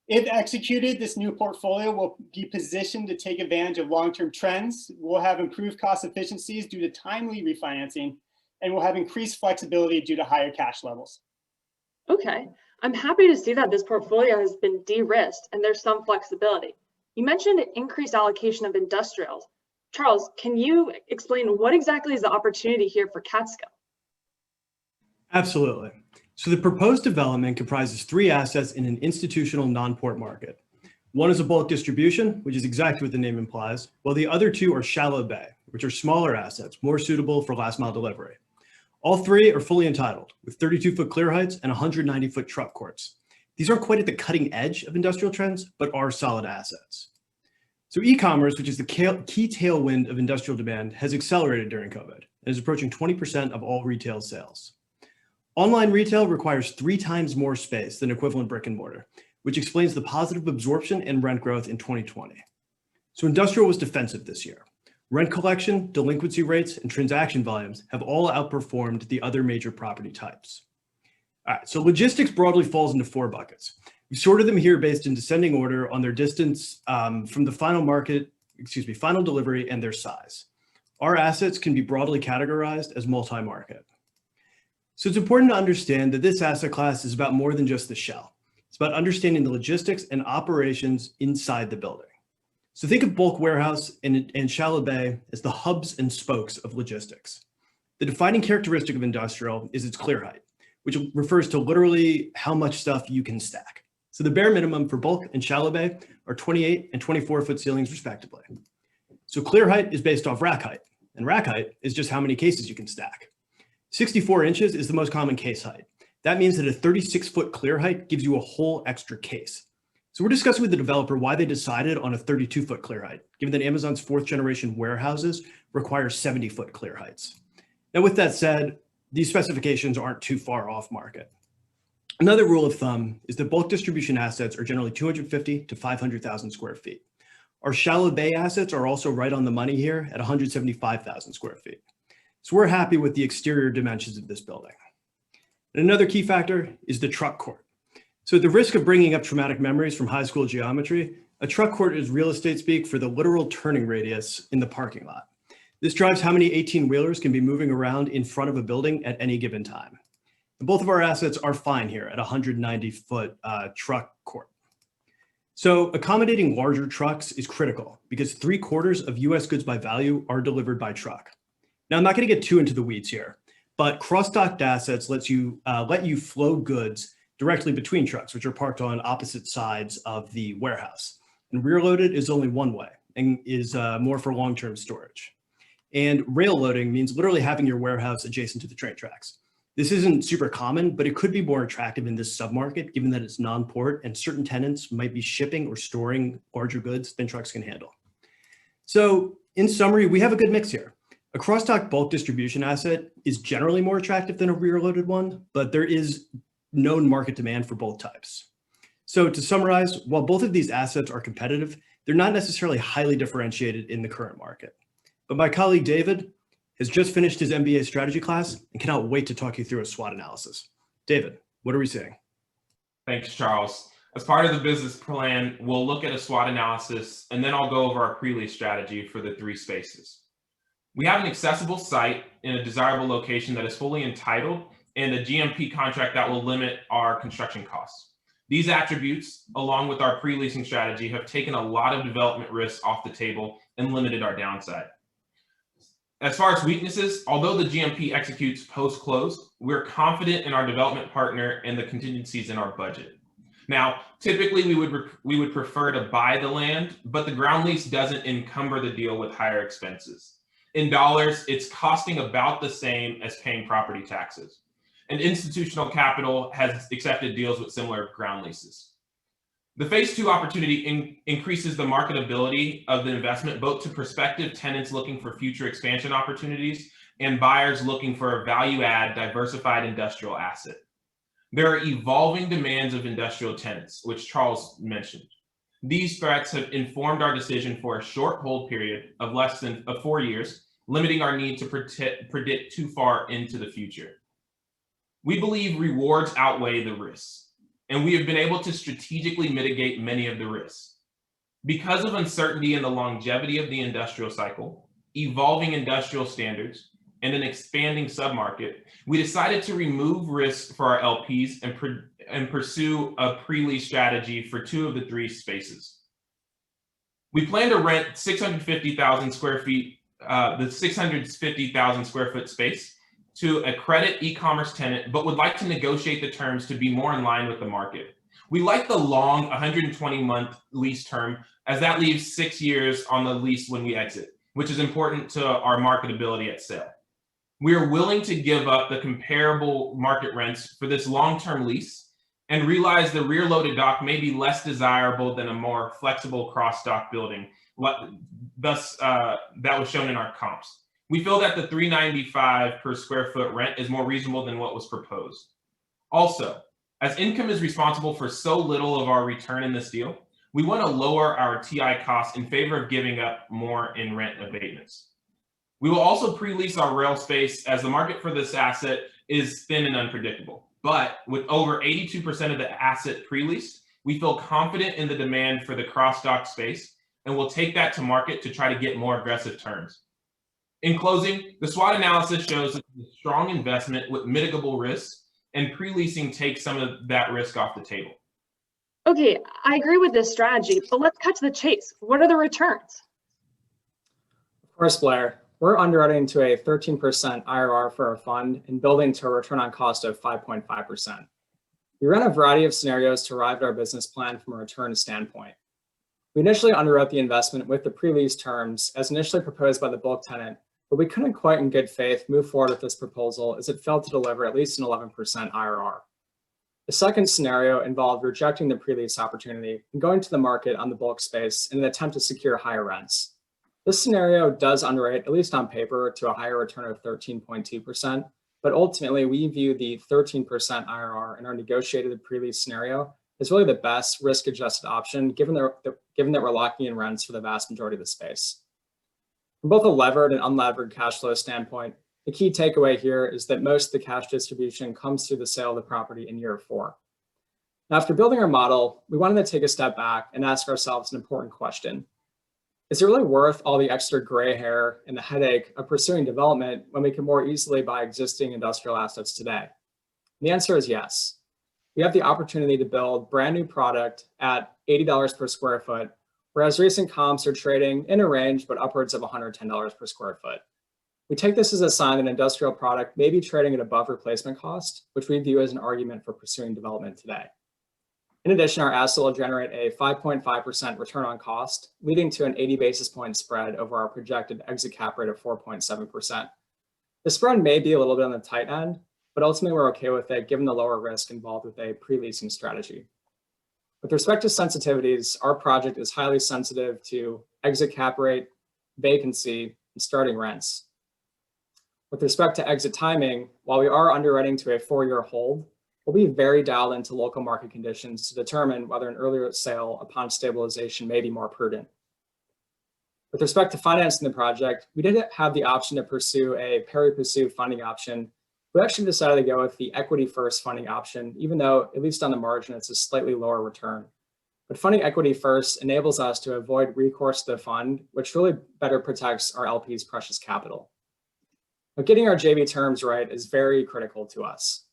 If executed, this new portfolio will be positioned to take advantage of long-term trends. We'll have improved cost efficiencies due to timely refinancing, and we'll have increased flexibility due to higher cash levels. Okay, I'm happy to see that this portfolio has been de-risked and there's some flexibility. You mentioned an increased allocation of industrials. Charles, can you explain what exactly is the opportunity here for Catskill? Absolutely. So the proposed development comprises 3 assets in an institutional non-port market. One is a bulk distribution, which is exactly what the name implies, while the other 2 are shallow bay, which are smaller assets, more suitable for last mile delivery. All 3 are fully entitled, with 32-foot clear heights and 190-foot truck courts. These aren't quite at the cutting edge of industrial trends, but are solid assets. So e-commerce, which is the key tailwind of industrial demand, has accelerated during COVID and is approaching 20% of all retail sales. Online retail requires 3 times more space than equivalent brick and mortar, which explains the positive absorption and rent growth in 2020. So industrial was defensive this year. Rent collection, delinquency rates, and transaction volumes have all outperformed the other major property types. All right, so logistics broadly falls into 4 buckets. We've sorted them here based in descending order on their distance from the final delivery and their size. Our assets can be broadly categorized as multi-market. So it's important to understand that this asset class is about more than just the shell. It's about understanding the logistics and operations inside the building. So think of bulk warehouse and shallow bay as the hubs and spokes of logistics. The defining characteristic of industrial is its clear height, which refers to literally how much stuff you can stack. So the bare minimum for bulk and shallow bay are 28 and 24-foot ceilings respectively. So clear height is based off rack height, and rack height is just how many cases you can stack. 64 inches is the most common case height. That means that a 36-foot clear height gives you a whole extra case. So we're discussing with the developer why they decided on a 32-foot clear height, given that Amazon's 4th generation warehouses require 70-foot clear heights. Now, with that said, these specifications aren't too far off market. Another rule of thumb is that bulk distribution assets are generally 250 to 500,000 square feet. Our shallow bay assets are also right on the money here at 175,000 square feet. So we're happy with the exterior dimensions of this building. And another key factor is the truck court. So at the risk of bringing up traumatic memories from high school geometry, a truck court is real estate speak for the literal turning radius in the parking lot. This drives how many 18-wheelers can be moving around in front of a building at any given time. And both of our assets are fine here at 190-foot truck court. So accommodating larger trucks is critical because 3/4 of US goods by value are delivered by truck. Now, I'm not going to get too into the weeds here, but cross-docked assets let you flow goods directly between trucks, which are parked on opposite sides of the warehouse. And rear-loaded is only one way and is more for long-term storage. And rail loading means literally having your warehouse adjacent to the train tracks. This isn't super common, but it could be more attractive in this submarket, given that it's non-port and certain tenants might be shipping or storing larger goods than trucks can handle. So in summary, we have a good mix here. A cross-dock bulk distribution asset is generally more attractive than a rear-loaded one, but there is known market demand for both types. So to summarize, while both of these assets are competitive, they're not necessarily highly differentiated in the current market. But my colleague David has just finished his MBA strategy class and cannot wait to talk you through a SWOT analysis. David, what are we seeing? Thanks, Charles. As part of the business plan, we'll look at a SWOT analysis, and then I'll go over our pre-lease strategy for the 3 spaces. We have an accessible site in a desirable location that is fully entitled and a GMP contract that will limit our construction costs. These attributes, along with our pre-leasing strategy, have taken a lot of development risks off the table and limited our downside. As far as weaknesses, although the GMP executes post-close, we're confident in our development partner and the contingencies in our budget. Now, typically we would prefer to buy the land, but the ground lease doesn't encumber the deal with higher expenses. In dollars, it's costing about the same as paying property taxes. And institutional capital has accepted deals with similar ground leases. The phase 2 opportunity increases the marketability of the investment, both to prospective tenants looking for future expansion opportunities and buyers looking for a value add diversified industrial asset. There are evolving demands of industrial tenants, which Charles mentioned. These threats have informed our decision for a short hold period of less than 4 years, limiting our need to predict too far into the future. We believe rewards outweigh the risks, and we have been able to strategically mitigate many of the risks. Because of uncertainty in the longevity of the industrial cycle, evolving industrial standards, and an expanding submarket, we decided to remove risk for our LPs and pursue a pre-lease strategy for 2 of the 3 spaces. We plan to rent 650,000 square feet, the 650,000 square foot space to a credit e-commerce tenant, but would like to negotiate the terms to be more in line with the market. We like the long 120-month lease term, as that leaves 6 years on the lease when we exit, which is important to our marketability at sale. We are willing to give up the comparable market rents for this long-term lease and realize the rear-loaded dock may be less desirable than a more flexible cross-dock building. Thus, that was shown in our comps. We feel that the $395 per square foot rent is more reasonable than what was proposed. Also, as income is responsible for so little of our return in this deal, we want to lower our TI costs in favor of giving up more in rent abatements. We will also pre-lease our rail space, as the market for this asset is thin and unpredictable. But with over 82% of the asset pre-leased, we feel confident in the demand for the cross-dock space, and we'll take that to market to try to get more aggressive terms. In closing, the SWOT analysis shows that it's a strong investment with mitigable risks, and pre-leasing takes some of that risk off the table. Okay, I agree with this strategy, but let's cut to the chase. What are the returns? Of course, Blair. We're underwriting to a 13% IRR for our fund and building to a return on cost of 5.5%. We ran a variety of scenarios to arrive at our business plan from a return standpoint. We initially underwrote the investment with the pre-lease terms as initially proposed by the bulk tenant, but we couldn't quite in good faith move forward with this proposal as it failed to deliver at least an 11% IRR. The second scenario involved rejecting the pre-lease opportunity and going to the market on the bulk space in an attempt to secure higher rents. This scenario does underwrite, at least on paper, to a higher return of 13.2%, but ultimately we view the 13% IRR in our negotiated pre-lease scenario as really the best risk-adjusted option, given that we're locking in rents for the vast majority of the space. From both a levered and unlevered cash flow standpoint, the key takeaway here is that most of the cash distribution comes through the sale of the property in year 4. Now, after building our model, we wanted to take a step back and ask ourselves an important question. Is it really worth all the extra gray hair and the headache of pursuing development when we can more easily buy existing industrial assets today? And the answer is yes. We have the opportunity to build brand new product at $80 per square foot, whereas recent comps are trading in a range but upwards of $110 per square foot. We take this as a sign that industrial product may be trading at above replacement cost, which we view as an argument for pursuing development today. In addition, our asset will generate a 5.5% return on cost, leading to an 80 basis point spread over our projected exit cap rate of 4.7%. The spread may be a little bit on the tight end, but ultimately we're okay with it given the lower risk involved with a pre-leasing strategy. With respect to sensitivities, our project is highly sensitive to exit cap rate, vacancy, and starting rents. With respect to exit timing, while we are underwriting to a 4-year hold, we'll be very dialed into local market conditions to determine whether an earlier sale upon stabilization may be more prudent. With respect to financing the project, we did have the option to pursue a pari passu funding option. We actually decided to go with the equity first funding option, even though, at least on the margin, it's a slightly lower return. But funding equity first enables us to avoid recourse to the fund, which really better protects our LP's precious capital. But getting our JV terms right is very critical to us.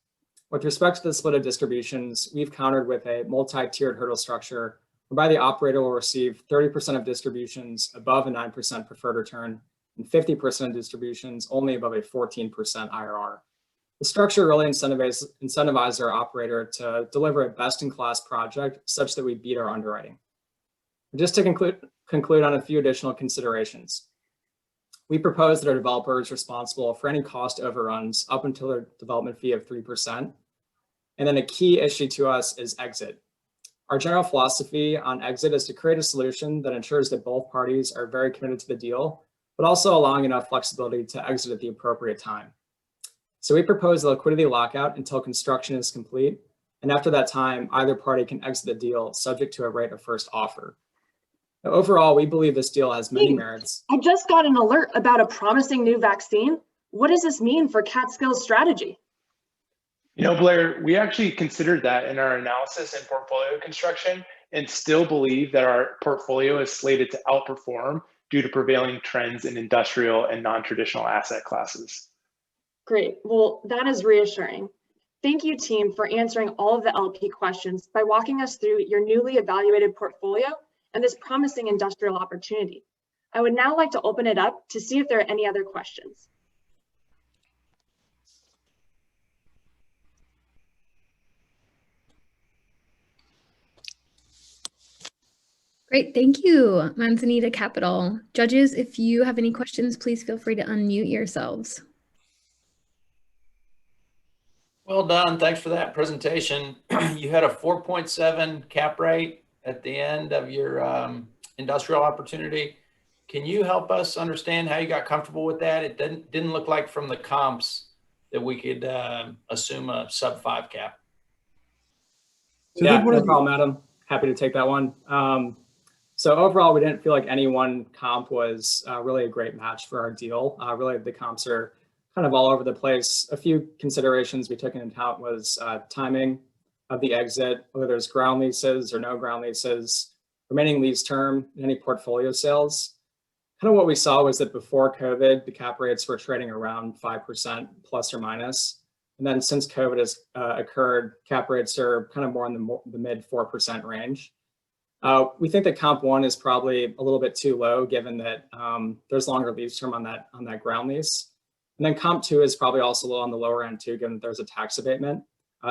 With respect to the split of distributions, we've countered with a multi-tiered hurdle structure, whereby the operator will receive 30% of distributions above a 9% preferred return and 50% of distributions only above a 14% IRR. The structure really incentivizes our operator to deliver a best-in-class project such that we beat our underwriting. Just to conclude on a few additional considerations. We propose that our developer is responsible for any cost overruns up until their development fee of 3%. And then a key issue to us is exit. Our general philosophy on exit is to create a solution that ensures that both parties are very committed to the deal, but also allowing enough flexibility to exit at the appropriate time. So we propose a liquidity lockout until construction is complete. And after that time, either party can exit the deal subject to a right of first offer. Now, overall, we believe this deal has many merits. I just got an alert about a promising new vaccine. What does this mean for Catskill's strategy? You know, Blair, we actually considered that in our analysis and portfolio construction and still believe that our portfolio is slated to outperform due to prevailing trends in industrial and non-traditional asset classes. Great. Well, that is reassuring. Thank you, team, for answering all of the LP questions by walking us through your newly evaluated portfolio and this promising industrial opportunity. I would now like to open it up to see if there are any other questions. Great, thank you, Manzanita Capital. Judges, if you have any questions, please feel free to unmute yourselves. Well done. Thanks for that presentation. You had a 4.7 cap rate at the end of your industrial opportunity. Can you help us understand how you got comfortable with that? It didn't look like from the comps that we could assume a sub 5 cap. So yeah, no problem, Adam. Happy to take that one. So overall, we didn't feel like any one comp was really a great match for our deal. Really, the comps are kind of all over the place. A few considerations we took into account was timing of the exit, whether there's ground leases or no ground leases, remaining lease term, and any portfolio sales. Kind of what we saw was that before COVID, the cap rates were trading around 5% plus or minus. And then since COVID has occurred, cap rates are kind of more in the mid 4% range. We think that comp 1 is probably a little bit too low, given that there's longer lease term on that ground lease. And then comp 2 is probably also low on the lower end too, given that there's a tax abatement.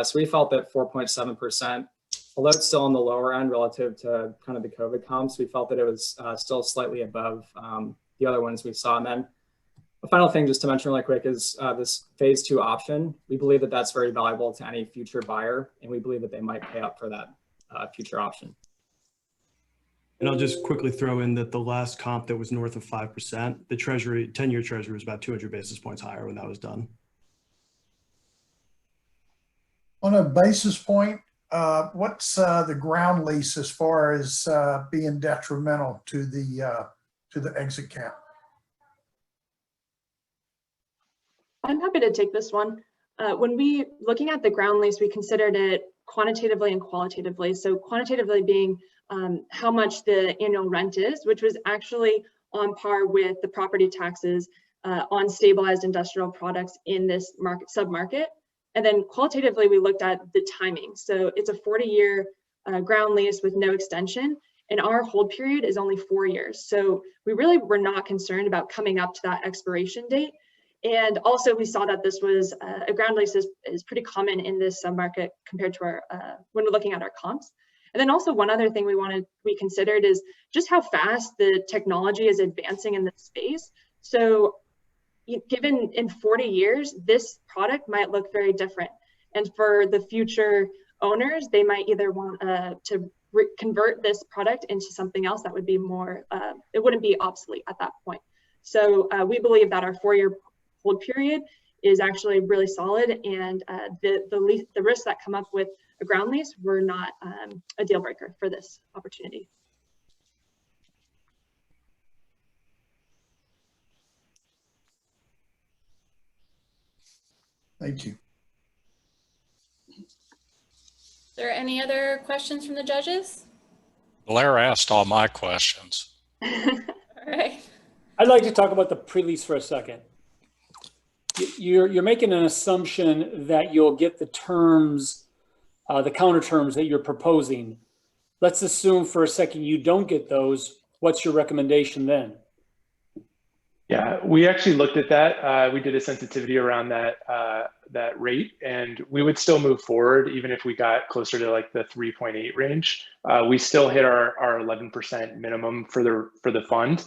So we felt that 4.7%, although it's still on the lower end relative to kind of the COVID comps, we felt that it was still slightly above the other ones we saw. And then the final thing just to mention really quick is this phase 2 option. We believe that that's very valuable to any future buyer, and we believe that they might pay up for that future option. And I'll just quickly throw in that the last comp that was north of 5%, the Treasury, 10-year Treasury was about 200 basis points higher when that was done. On a basis point, what's the ground lease as far as being detrimental to the exit cap? I'm happy to take this one. When we looking at the ground lease, we considered it quantitatively and qualitatively. So quantitatively being how much the annual rent is, which was actually on par with the property taxes on stabilized industrial products in this market submarket. And then qualitatively, we looked at the timing. So it's a 40-year ground lease with no extension, and our hold period is only 4 years. So we really were not concerned about coming up to that expiration date. And also we saw that this was a ground lease is pretty common in this submarket compared to our, when we're looking at our comps. And then also one other thing we considered is just how fast the technology is advancing in this space. So given in 40 years, this product might look very different. And for the future owners, they might either want to convert this product into something else that would be more, it wouldn't be obsolete at that point. So we believe that our 4-year hold period is actually really solid, and the risks that come up with a ground lease were not a deal breaker for this opportunity. Thank you. Are there any other questions from the judges? Blair asked all my questions. All right. I'd like to talk about the pre-lease for a second. You're making an assumption that you'll get the terms, the counter terms that you're proposing. Let's assume for a second you don't get those. What's your recommendation then? Yeah, we actually looked at that. We did a sensitivity around that rate, and we would still move forward even if we got closer to like the 3.8 range. We still hit our 11% minimum for the fund.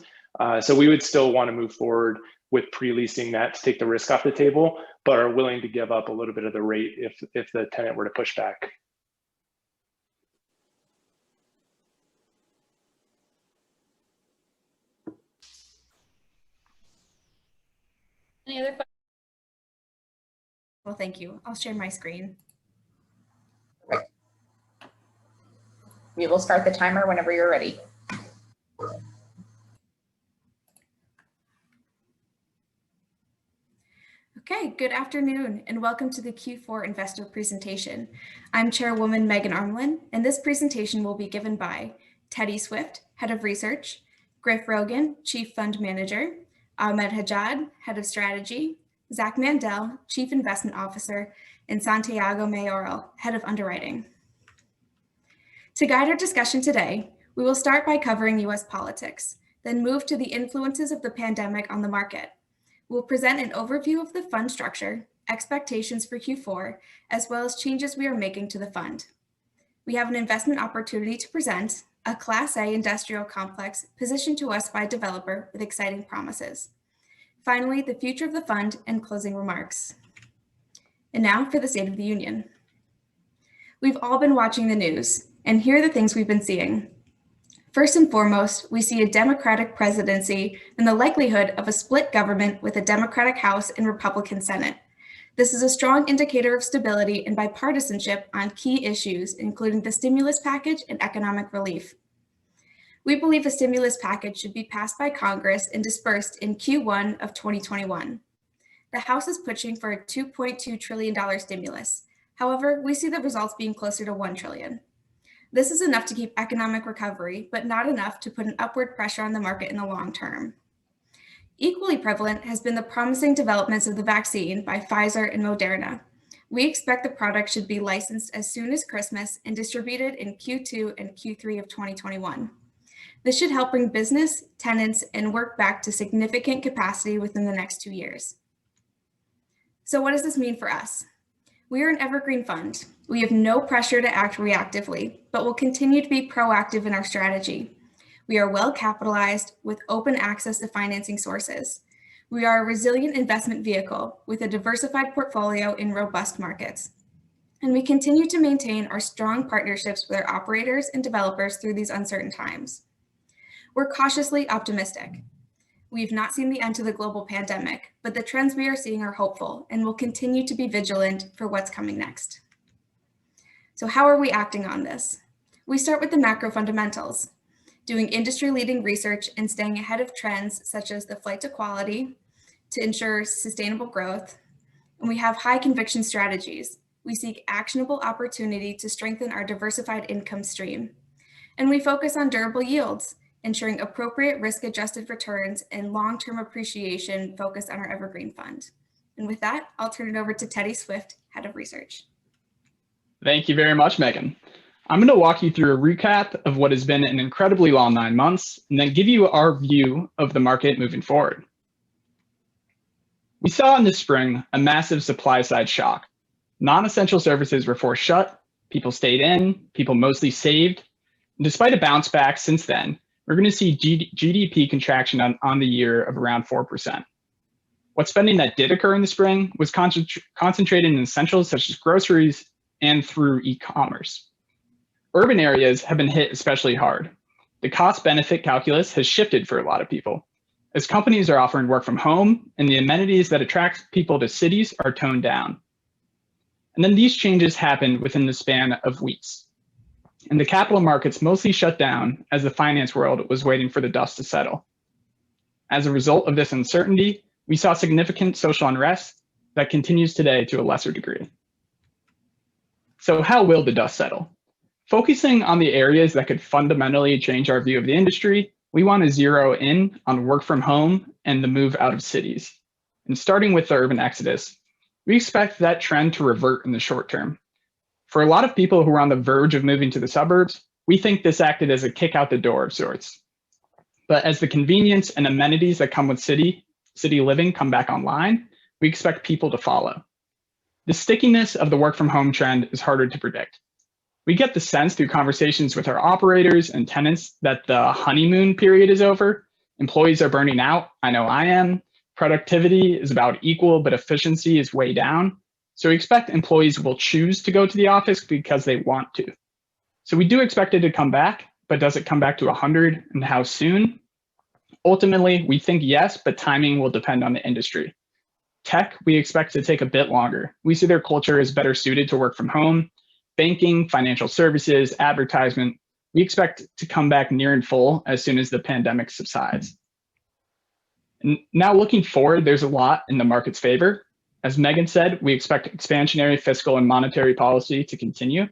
So we would still want to move forward with pre-leasing that to take the risk off the table, but are willing to give up a little bit of the rate if the tenant were to push back. Any other questions? Well, thank you. I'll share my screen. We will start the timer whenever you're ready. Okay, good afternoon and welcome to the Q4 investor presentation. I'm Chairwoman Megan Armlin, and this presentation will be given by Teddy Swift, Head of Research, Griff Rogan, Chief Fund Manager, Ahmed Hajjad, Head of Strategy, Zach Mandel, Chief Investment Officer, and Santiago Mayoral, Head of Underwriting. To guide our discussion today, we will start by covering U.S. politics, then move to the influences of the pandemic on the market. We'll present an overview of the fund structure, expectations for Q4, as well as changes we are making to the fund. We have an investment opportunity to present, a Class A industrial complex positioned to us by a developer with exciting promises. Finally, the future of the fund and closing remarks. And now for the State of the Union. We've all been watching the news, and here are the things we've been seeing. First and foremost, we see a Democratic presidency and the likelihood of a split government with a Democratic House and Republican Senate. This is a strong indicator of stability and bipartisanship on key issues, including the stimulus package and economic relief. We believe a stimulus package should be passed by Congress and dispersed in Q1 of 2021. The House is pushing for a $2.2 trillion stimulus. However, we see the results being closer to $1 trillion. This is enough to keep economic recovery, but not enough to put an upward pressure on the market in the long term. Equally prevalent has been the promising developments of the vaccine by Pfizer and Moderna. We expect the product should be licensed as soon as Christmas and distributed in Q2 and Q3 of 2021. This should help bring business, tenants, and work back to significant capacity within the next 2 years. So what does this mean for us? We are an evergreen fund. We have no pressure to act reactively, but will continue to be proactive in our strategy. We are well capitalized with open access to financing sources. We are a resilient investment vehicle with a diversified portfolio in robust markets. And we continue to maintain our strong partnerships with our operators and developers through these uncertain times. We're cautiously optimistic. We've not seen the end to the global pandemic, but the trends we are seeing are hopeful and will continue to be vigilant for what's coming next. So how are we acting on this? We start with the macro fundamentals, doing industry-leading research and staying ahead of trends such as the flight to quality to ensure sustainable growth. And we have high conviction strategies. We seek actionable opportunity to strengthen our diversified income stream. And we focus on durable yields, ensuring appropriate risk-adjusted returns and long-term appreciation focused on our Evergreen Fund. And with that, I'll turn it over to Teddy Swift, Head of Research. Thank you very much, Megan. I'm going to walk you through a recap of what has been an incredibly long 9 months, and then give you our view of the market moving forward. We saw in the spring a massive supply-side shock. Non-essential services were forced shut, people stayed in, people mostly saved. And despite a bounce back since then, we're going to see GDP contraction on the year of around 4%. What spending that did occur in the spring was concentrated in essentials such as groceries and through e-commerce. Urban areas have been hit especially hard. The cost-benefit calculus has shifted for a lot of people, as companies are offering work from home and the amenities that attract people to cities are toned down. And then these changes happened within the span of weeks. And the capital markets mostly shut down as the finance world was waiting for the dust to settle. As a result of this uncertainty, we saw significant social unrest that continues today to a lesser degree. So how will the dust settle? Focusing on the areas that could fundamentally change our view of the industry, we want to zero in on work from home and the move out of cities. And starting with the urban exodus, we expect that trend to revert in the short term. For a lot of people who are on the verge of moving to the suburbs, we think this acted as a kick out the door of sorts. But as the convenience and amenities that come with city living come back online, we expect people to follow. The stickiness of the work from home trend is harder to predict. We get the sense through conversations with our operators and tenants that the honeymoon period is over. Employees are burning out. I know I am. Productivity is about equal, but efficiency is way down. So we expect employees will choose to go to the office because they want to. So we do expect it to come back, but does it come back to 100 and how soon? Ultimately, we think yes, but timing will depend on the industry. Tech, we expect to take a bit longer. We see their culture is better suited to work from home. Banking, financial services, advertisement, we expect to come back near in full as soon as the pandemic subsides. And now looking forward, there's a lot in the market's favor. As Megan said, we expect expansionary fiscal and monetary policy to continue.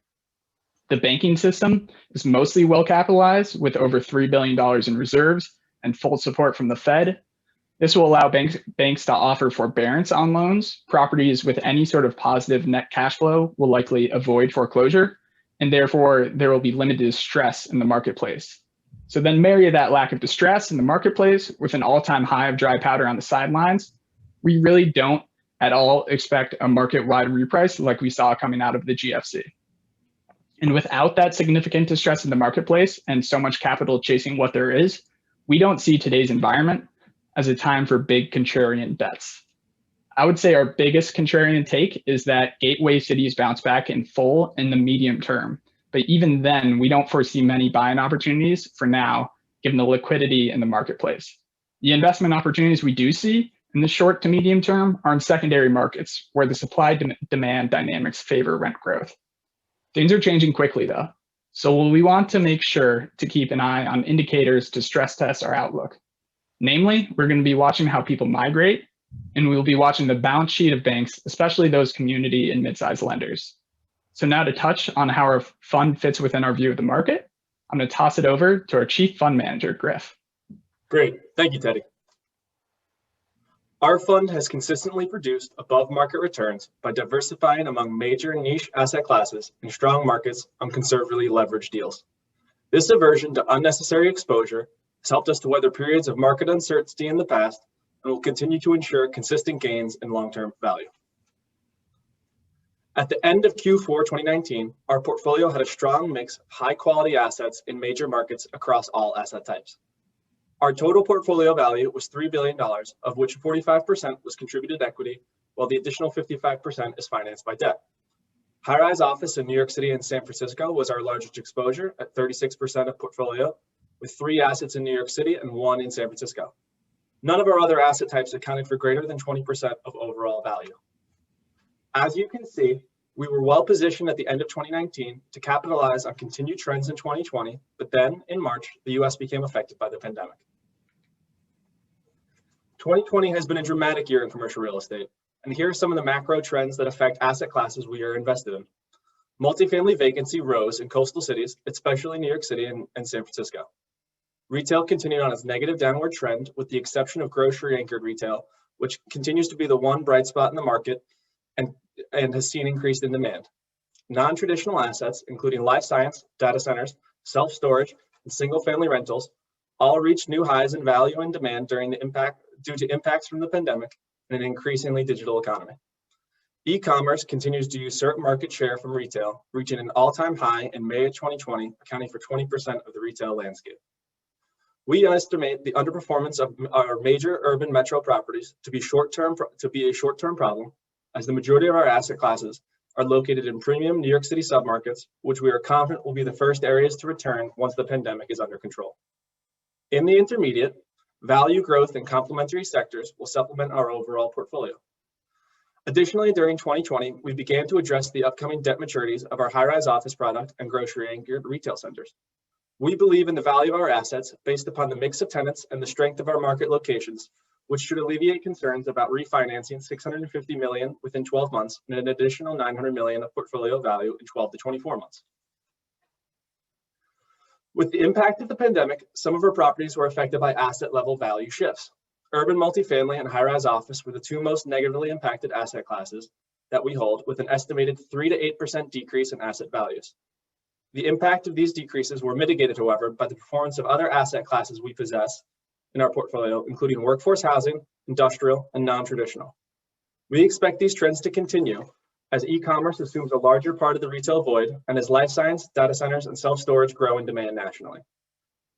The banking system is mostly well capitalized with over $3 billion in reserves and full support from the Fed. This will allow banks to offer forbearance on loans. Properties with any sort of positive net cash flow will likely avoid foreclosure, and therefore there will be limited stress in the marketplace. So then marry that lack of distress in the marketplace with an all-time high of dry powder on the sidelines. We really don't at all expect a market-wide reprice like we saw coming out of the GFC. And without that significant distress in the marketplace and so much capital chasing what there is, we don't see today's environment as a time for big contrarian bets. I would say our biggest contrarian take is that gateway cities bounce back in full in the medium term. But even then, we don't foresee many buying opportunities for now, given the liquidity in the marketplace. The investment opportunities we do see in the short to medium term are in secondary markets where the supply-demand dynamics favor rent growth. Things are changing quickly though. So we want to make sure to keep an eye on indicators to stress test our outlook. Namely, we're going to be watching how people migrate, and we will be watching the balance sheet of banks, especially those community and mid-sized lenders. So now to touch on how our fund fits within our view of the market, I'm going to toss it over to our Chief Fund Manager, Griff. Great. Thank you, Teddy. Our fund has consistently produced above market returns by diversifying among major niche asset classes in strong markets on conservatively leveraged deals. This aversion to unnecessary exposure has helped us to weather periods of market uncertainty in the past and will continue to ensure consistent gains in long-term value. At the end of Q4 2019, our portfolio had a strong mix of high-quality assets in major markets across all asset types. Our total portfolio value was $3 billion, of which 45% was contributed equity, while the additional 55% is financed by debt. High-rise office in New York City and San Francisco was our largest exposure at 36% of portfolio, with 3 assets in New York City and 1 in San Francisco. None of our other asset types accounted for greater than 20% of overall value. As you can see, we were well positioned at the end of 2019 to capitalize on continued trends in 2020, but then in March, the US became affected by the pandemic. 2020 has been a dramatic year in commercial real estate, and here are some of the macro trends that affect asset classes we are invested in. Multifamily vacancy rose in coastal cities, especially New York City and San Francisco. Retail continued on its negative downward trend, with the exception of grocery-anchored retail, which continues to be the one bright spot in the market and has seen increase in demand. Non-traditional assets, including life science, data centers, self-storage, and single-family rentals, all reached new highs in value and demand due to impacts from the pandemic and an increasingly digital economy. E-commerce continues to usurp market share from retail, reaching an all-time high in May of 2020, accounting for 20% of the retail landscape. We estimate the underperformance of our major urban metro properties to be a short-term problem, as the majority of our asset classes are located in premium New York City submarkets, which we are confident will be the first areas to return once the pandemic is under control. In the intermediate, value growth in complementary sectors will supplement our overall portfolio. Additionally, during 2020, we began to address the upcoming debt maturities of our high-rise office product and grocery-anchored retail centers. We believe in the value of our assets based upon the mix of tenants and the strength of our market locations, which should alleviate concerns about refinancing $650 million within 12 months and an additional $900 million of portfolio value in 12 to 24 months. With the impact of the pandemic, some of our properties were affected by asset level value shifts. Urban multifamily and high-rise office were the 2 most negatively impacted asset classes that we hold, with an estimated 3 to 8% decrease in asset values. The impact of these decreases were mitigated, however, by the performance of other asset classes we possess in our portfolio, including workforce housing, industrial, and non-traditional. We expect these trends to continue as e-commerce assumes a larger part of the retail void and as life science, data centers, and self-storage grow in demand nationally.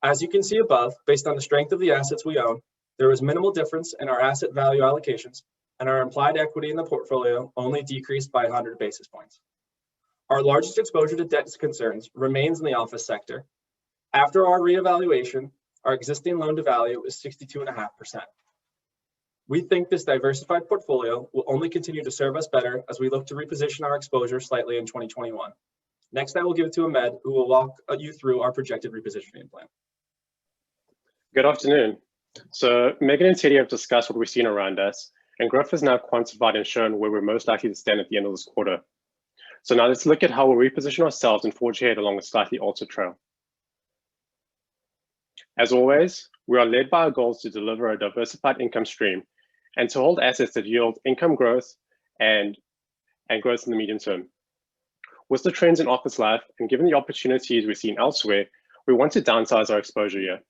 As you can see above, based on the strength of the assets we own, there was minimal difference in our asset value allocations, and our implied equity in the portfolio only decreased by 100 basis points. Our largest exposure to debt concerns remains in the office sector. After our reevaluation, our existing loan to value is 62.5%. We think this diversified portfolio will only continue to serve us better as we look to reposition our exposure slightly in 2021. Next, I will give it to Ahmed, who will walk you through our projected repositioning plan. Good afternoon. So Megan and Teddy have discussed what we've seen around us, and Griff has now quantified and shown where we're most likely to stand at the end of this quarter. So now let's look at how we'll reposition ourselves and forge ahead along a slightly altered trail. As always, we are led by our goals to deliver a diversified income stream and to hold assets that yield income growth and growth in the medium term. With the trends in office life and given the opportunities we're seeing elsewhere, we want to downsize our exposure here.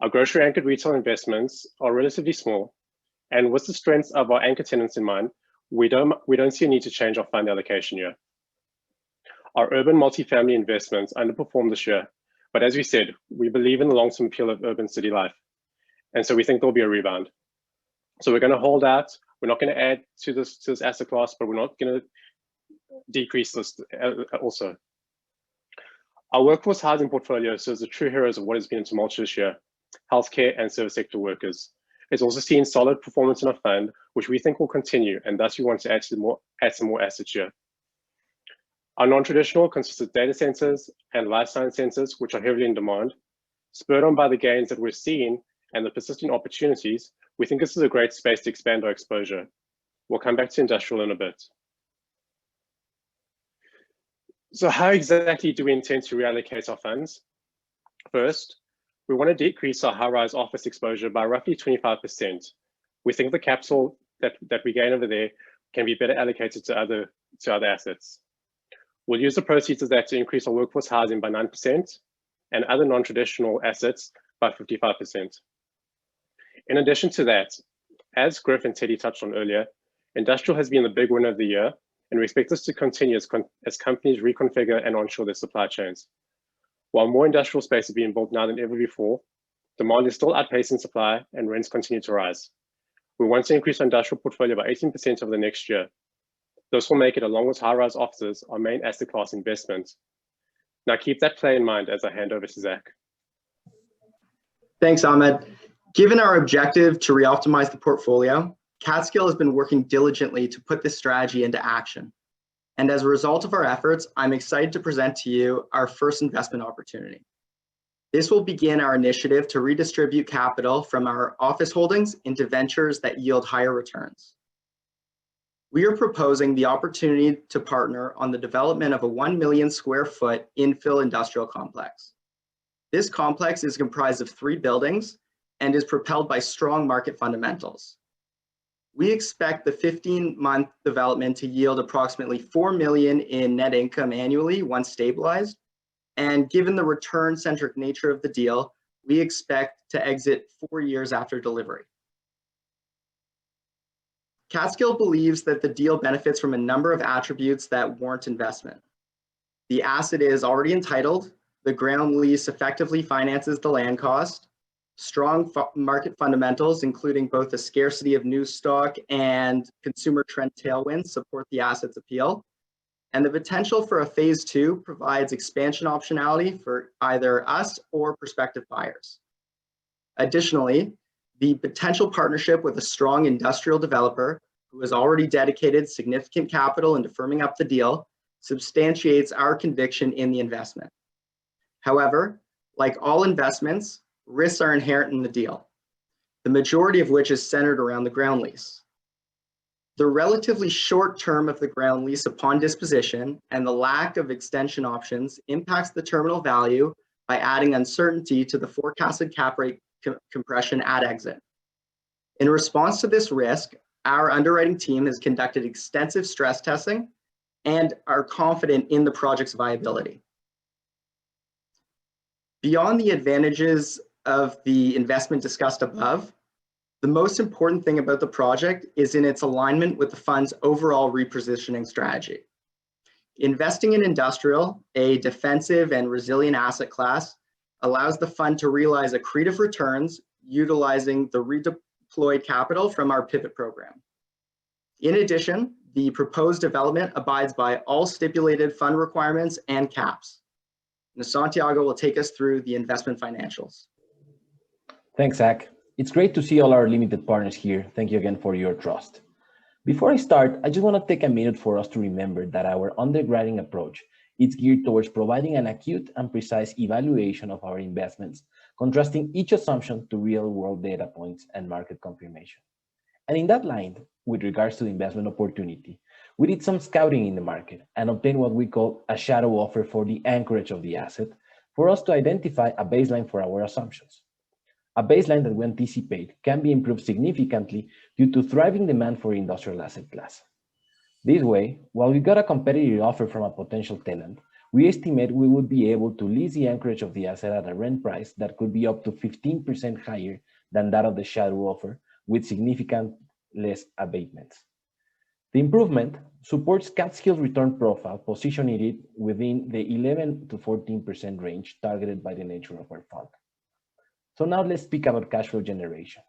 Our grocery anchored retail investments are relatively small, and with the strengths of our anchor tenants in mind, we don't see a need to change our fund allocation here. Our urban multifamily investments underperformed this year, but as we said, we believe in the long-term appeal of urban city life, and so we think there'll be a rebound. So we're going to hold out. We're not going to add to this asset class, but we're not going to decrease this also. Our workforce housing portfolio serves the true heroes of what has been a tumultuous year: healthcare and service sector workers. It's also seen solid performance in our fund, which we think will continue, and thus we want to add some more assets here. Our non-traditional consists of data centers and life science centers, which are heavily in demand. Spurred on by the gains that we're seeing and the persistent opportunities, we think this is a great space to expand our exposure. We'll come back to industrial in a bit. So how exactly do we intend to reallocate our funds? First, we want to decrease our high-rise office exposure by roughly 25%. We think the capital that we gain over there can be better allocated to other assets. We'll use the proceeds of that to increase our workforce housing by 9% and other non-traditional assets by 55%. In addition to that, as Griff and Teddy touched on earlier, industrial has been the big winner of the year, and we expect this to continue as companies reconfigure and onshore their supply chains. While more industrial space is being built now than ever before, demand is still outpacing supply and rents continue to rise. We want to increase our industrial portfolio by 18% over the next year. This will make it, along with high-rise offices, our main asset class investment. Now keep that play in mind as I hand over to Zach. Thanks, Ahmed. Given our objective to re-optimize the portfolio, Catskill has been working diligently to put this strategy into action. And as a result of our efforts, I'm excited to present to you our first investment opportunity. This will begin our initiative to redistribute capital from our office holdings into ventures that yield higher returns. We are proposing the opportunity to partner on the development of a 1 million square foot infill industrial complex. This complex is comprised of 3 buildings and is propelled by strong market fundamentals. We expect the 15-month development to yield approximately $4 million in net income annually once stabilized. And given the return-centric nature of the deal, we expect to exit 4 years after delivery. Catskill believes that the deal benefits from a number of attributes that warrant investment. The asset is already entitled, the ground lease effectively finances the land cost, strong market fundamentals, including both the scarcity of new stock and consumer trend tailwinds, support the asset's appeal. And the potential for a phase 2 provides expansion optionality for either us or prospective buyers. Additionally, the potential partnership with a strong industrial developer who has already dedicated significant capital into firming up the deal substantiates our conviction in the investment. However, like all investments, risks are inherent in the deal, the majority of which is centered around the ground lease. The relatively short term of the ground lease upon disposition and the lack of extension options impacts the terminal value by adding uncertainty to the forecasted cap rate compression at exit. In response to this risk, our underwriting team has conducted extensive stress testing and are confident in the project's viability. Beyond the advantages of the investment discussed above, the most important thing about the project is in its alignment with the fund's overall repositioning strategy. Investing in industrial, a defensive and resilient asset class, allows the fund to realize accretive returns utilizing the redeployed capital from our pivot program. In addition, the proposed development abides by all stipulated fund requirements and caps. Now, Santiago will take us through the investment financials. Thanks, Zach. It's great to see all our limited partners here. Thank you again for your trust. Before I start, I just want to take a minute for us to remember that our underwriting approach is geared towards providing an acute and precise evaluation of our investments, contrasting each assumption to real-world data points and market confirmation. And in that line, with regards to the investment opportunity, we did some scouting in the market and obtained what we call a shadow offer for the anchorage of the asset for us to identify a baseline for our assumptions. A baseline that we anticipate can be improved significantly due to thriving demand for industrial asset class. This way, while we got a competitive offer from a potential tenant, we estimate we would be able to lease the anchorage of the asset at a rent price that could be up to 15% higher than that of the shadow offer, with significant less abatements. The improvement supports Catskill's return profile, positioning it within the 11 to 14% range targeted by the nature of our fund. So now let's speak about cash flow generation.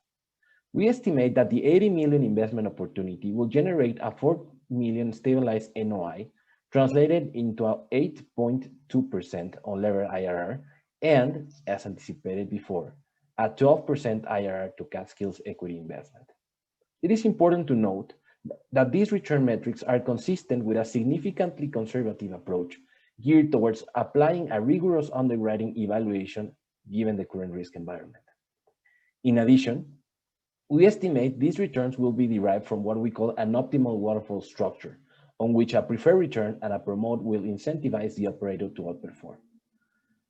We estimate that the 80 million investment opportunity will generate a 4 million stabilized NOI, translated into a 8.2% unlevered IRR, and, as anticipated before, a 12% IRR to Catskill's equity investment. It is important to note that these return metrics are consistent with a significantly conservative approach geared towards applying a rigorous underwriting evaluation given the current risk environment. In addition, we estimate these returns will be derived from what we call an optimal waterfall structure, on which a preferred return and a promote will incentivize the operator to outperform.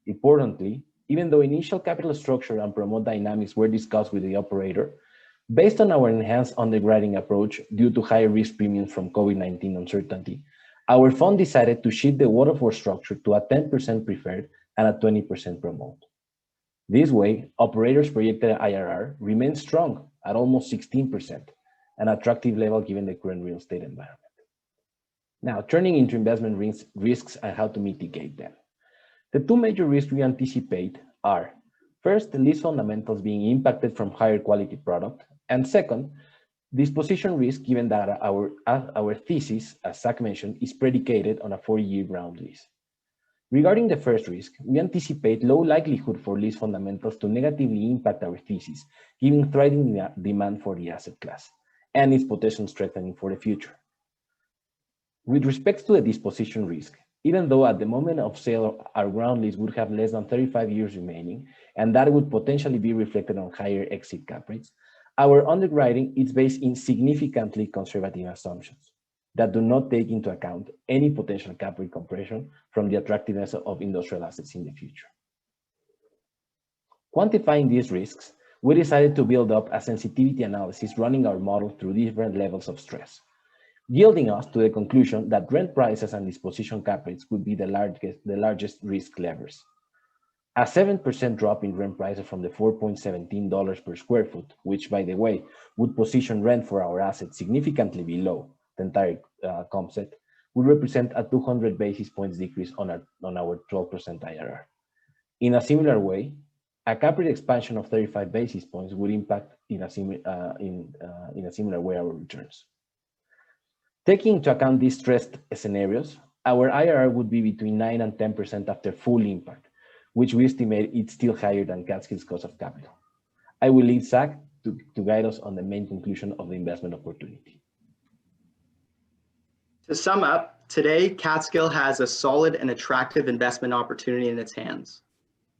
Importantly, even though initial capital structure and promote dynamics were discussed with the operator, based on our enhanced underwriting approach due to higher risk premiums from COVID-19 uncertainty, our fund decided to shift the waterfall structure to a 10% preferred and a 20% promote. This way, operators' projected IRR remains strong at almost 16%, an attractive level given the current real estate environment. Now, turning into investment risks and how to mitigate them. The two major risks we anticipate are, first, the lease fundamentals being impacted from higher quality product, and second, disposition risk given that our thesis, as Zach mentioned, is predicated on a 4-year ground lease. Regarding the first risk, we anticipate low likelihood for lease fundamentals to negatively impact our thesis, given thriving demand for the asset class and its potential strengthening for the future. With respect to the disposition risk, even though at the moment of sale, our ground lease would have less than 35 years remaining, and that would potentially be reflected on higher exit cap rates, our underwriting is based in significantly conservative assumptions that do not take into account any potential cap rate compression from the attractiveness of industrial assets in the future. Quantifying these risks, we decided to build up a sensitivity analysis running our model through different levels of stress, yielding us to the conclusion that rent prices and disposition cap rates could be the largest risk levers. A 7% drop in rent prices from the $4.17 per square foot, which, by the way, would position rent for our assets significantly below the entire comp set, would represent a 200 basis points decrease on our 12% IRR. In a similar way, a cap rate expansion of 35 basis points would impact in a similar way our returns. Taking into account these stressed scenarios, our IRR would be between 9 and 10% after full impact, which we estimate it's still higher than Catskill's cost of capital. I will leave Zach to guide us on the main conclusion of the investment opportunity. To sum up, today, Catskill has a solid and attractive investment opportunity in its hands.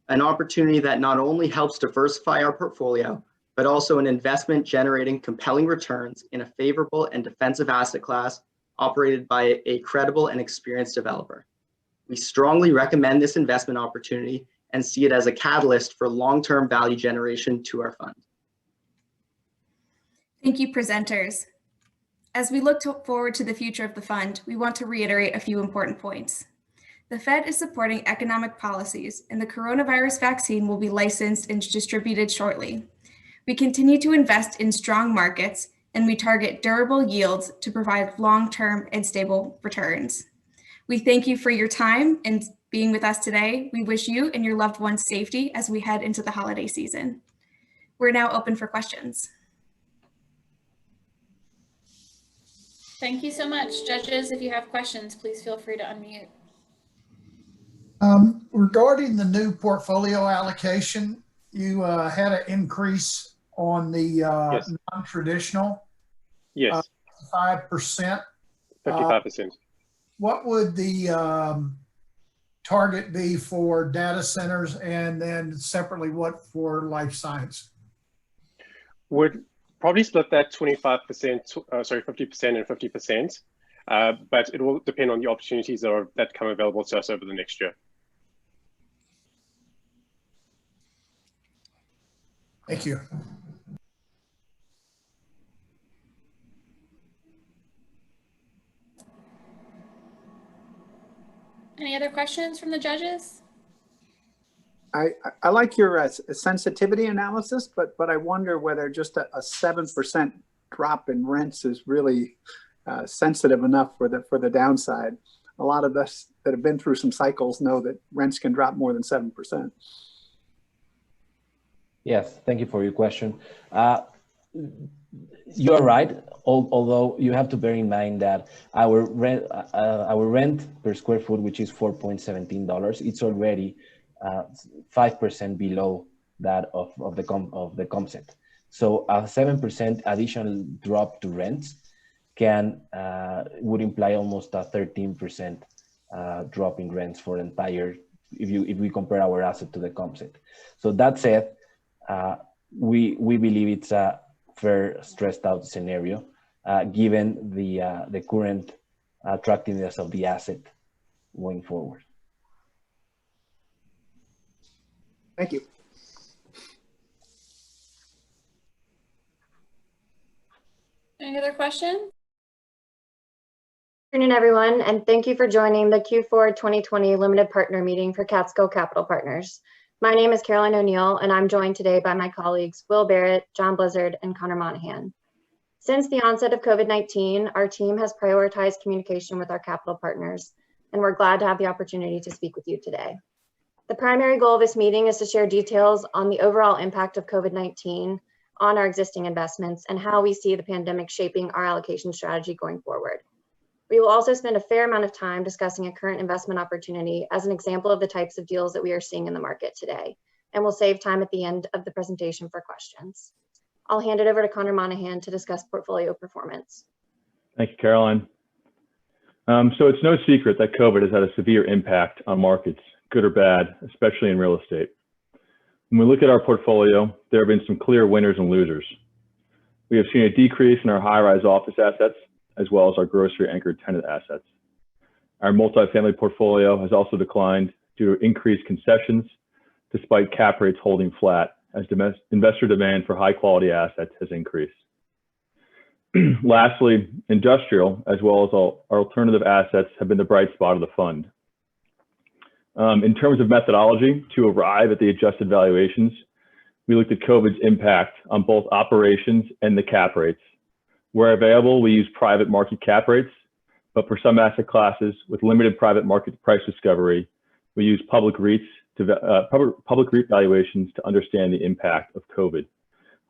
An opportunity that not only helps diversify our portfolio, but also an investment generating compelling returns in a favorable and defensive asset class operated by a credible and experienced developer. We strongly recommend this investment opportunity and see it as a catalyst for long-term value generation to our fund. Thank you, presenters. As we look forward to the future of the fund, we want to reiterate a few important points. The Fed is supporting economic policies, and the coronavirus vaccine will be licensed and distributed shortly. We continue to invest in strong markets, and we target durable yields to provide long-term and stable returns. We thank you for your time and being with us today. We wish you and your loved ones safety as we head into the holiday season. We're now open for questions. Thank you so much. Judges, if you have questions, please feel free to unmute. Regarding the new portfolio allocation, you had an increase on the Yes. non-traditional. Yes. 5%. 55%. What would the target be for data centers, and then separately what for life science? Would probably split that 50% and 50%, but it will depend on the opportunities that come available to us over the next year. Thank you. Any other questions from the judges? I like your sensitivity analysis, but I wonder whether just a 7% drop in rents is really sensitive enough for the downside. A lot of us that have been through some cycles know that rents can drop more than 7%. Yes, thank you for your question. You are right, although you have to bear in mind that our rent per square foot, which is $4.17, it's already 5% below that of the comp set. So a 7% additional drop to rents would imply almost a 13% drop in rents for entire, if we compare our asset to the comp set. So that said, we believe it's a fair stressed out scenario given the current attractiveness of the asset going forward. Thank you. Any other questions? Good afternoon, everyone, and thank you for joining the Q4 2020 Limited Partner Meeting for Catskill Capital Partners. My name is Caroline O'Neill, and I'm joined today by my colleagues Will Barrett, John Blizzard, and Connor Monahan. Since the onset of COVID-19, our team has prioritized communication with our capital partners, and we're glad to have the opportunity to speak with you today. The primary goal of this meeting is to share details on the overall impact of COVID-19 on our existing investments and how we see the pandemic shaping our allocation strategy going forward. We will also spend a fair amount of time discussing a current investment opportunity as an example of the types of deals that we are seeing in the market today, and we'll save time at the end of the presentation for questions. I'll hand it over to Connor Monahan to discuss portfolio performance. Thank you, Caroline. So it's no secret that COVID has had a severe impact on markets, good or bad, especially in real estate. When we look at our portfolio, there have been some clear winners and losers. We have seen a decrease in our high-rise office assets, as well as our grocery anchored tenant assets. Our multifamily portfolio has also declined due to increased concessions, despite cap rates holding flat as investor demand for high quality assets has increased. Lastly, industrial, as well as our alternative assets have been the bright spot of the fund. In terms of methodology to arrive at the adjusted valuations, we looked at COVID's impact on both operations and the cap rates. Where available, we use private market cap rates, but for some asset classes with limited private market price discovery, we use public REIT valuations to understand the impact of COVID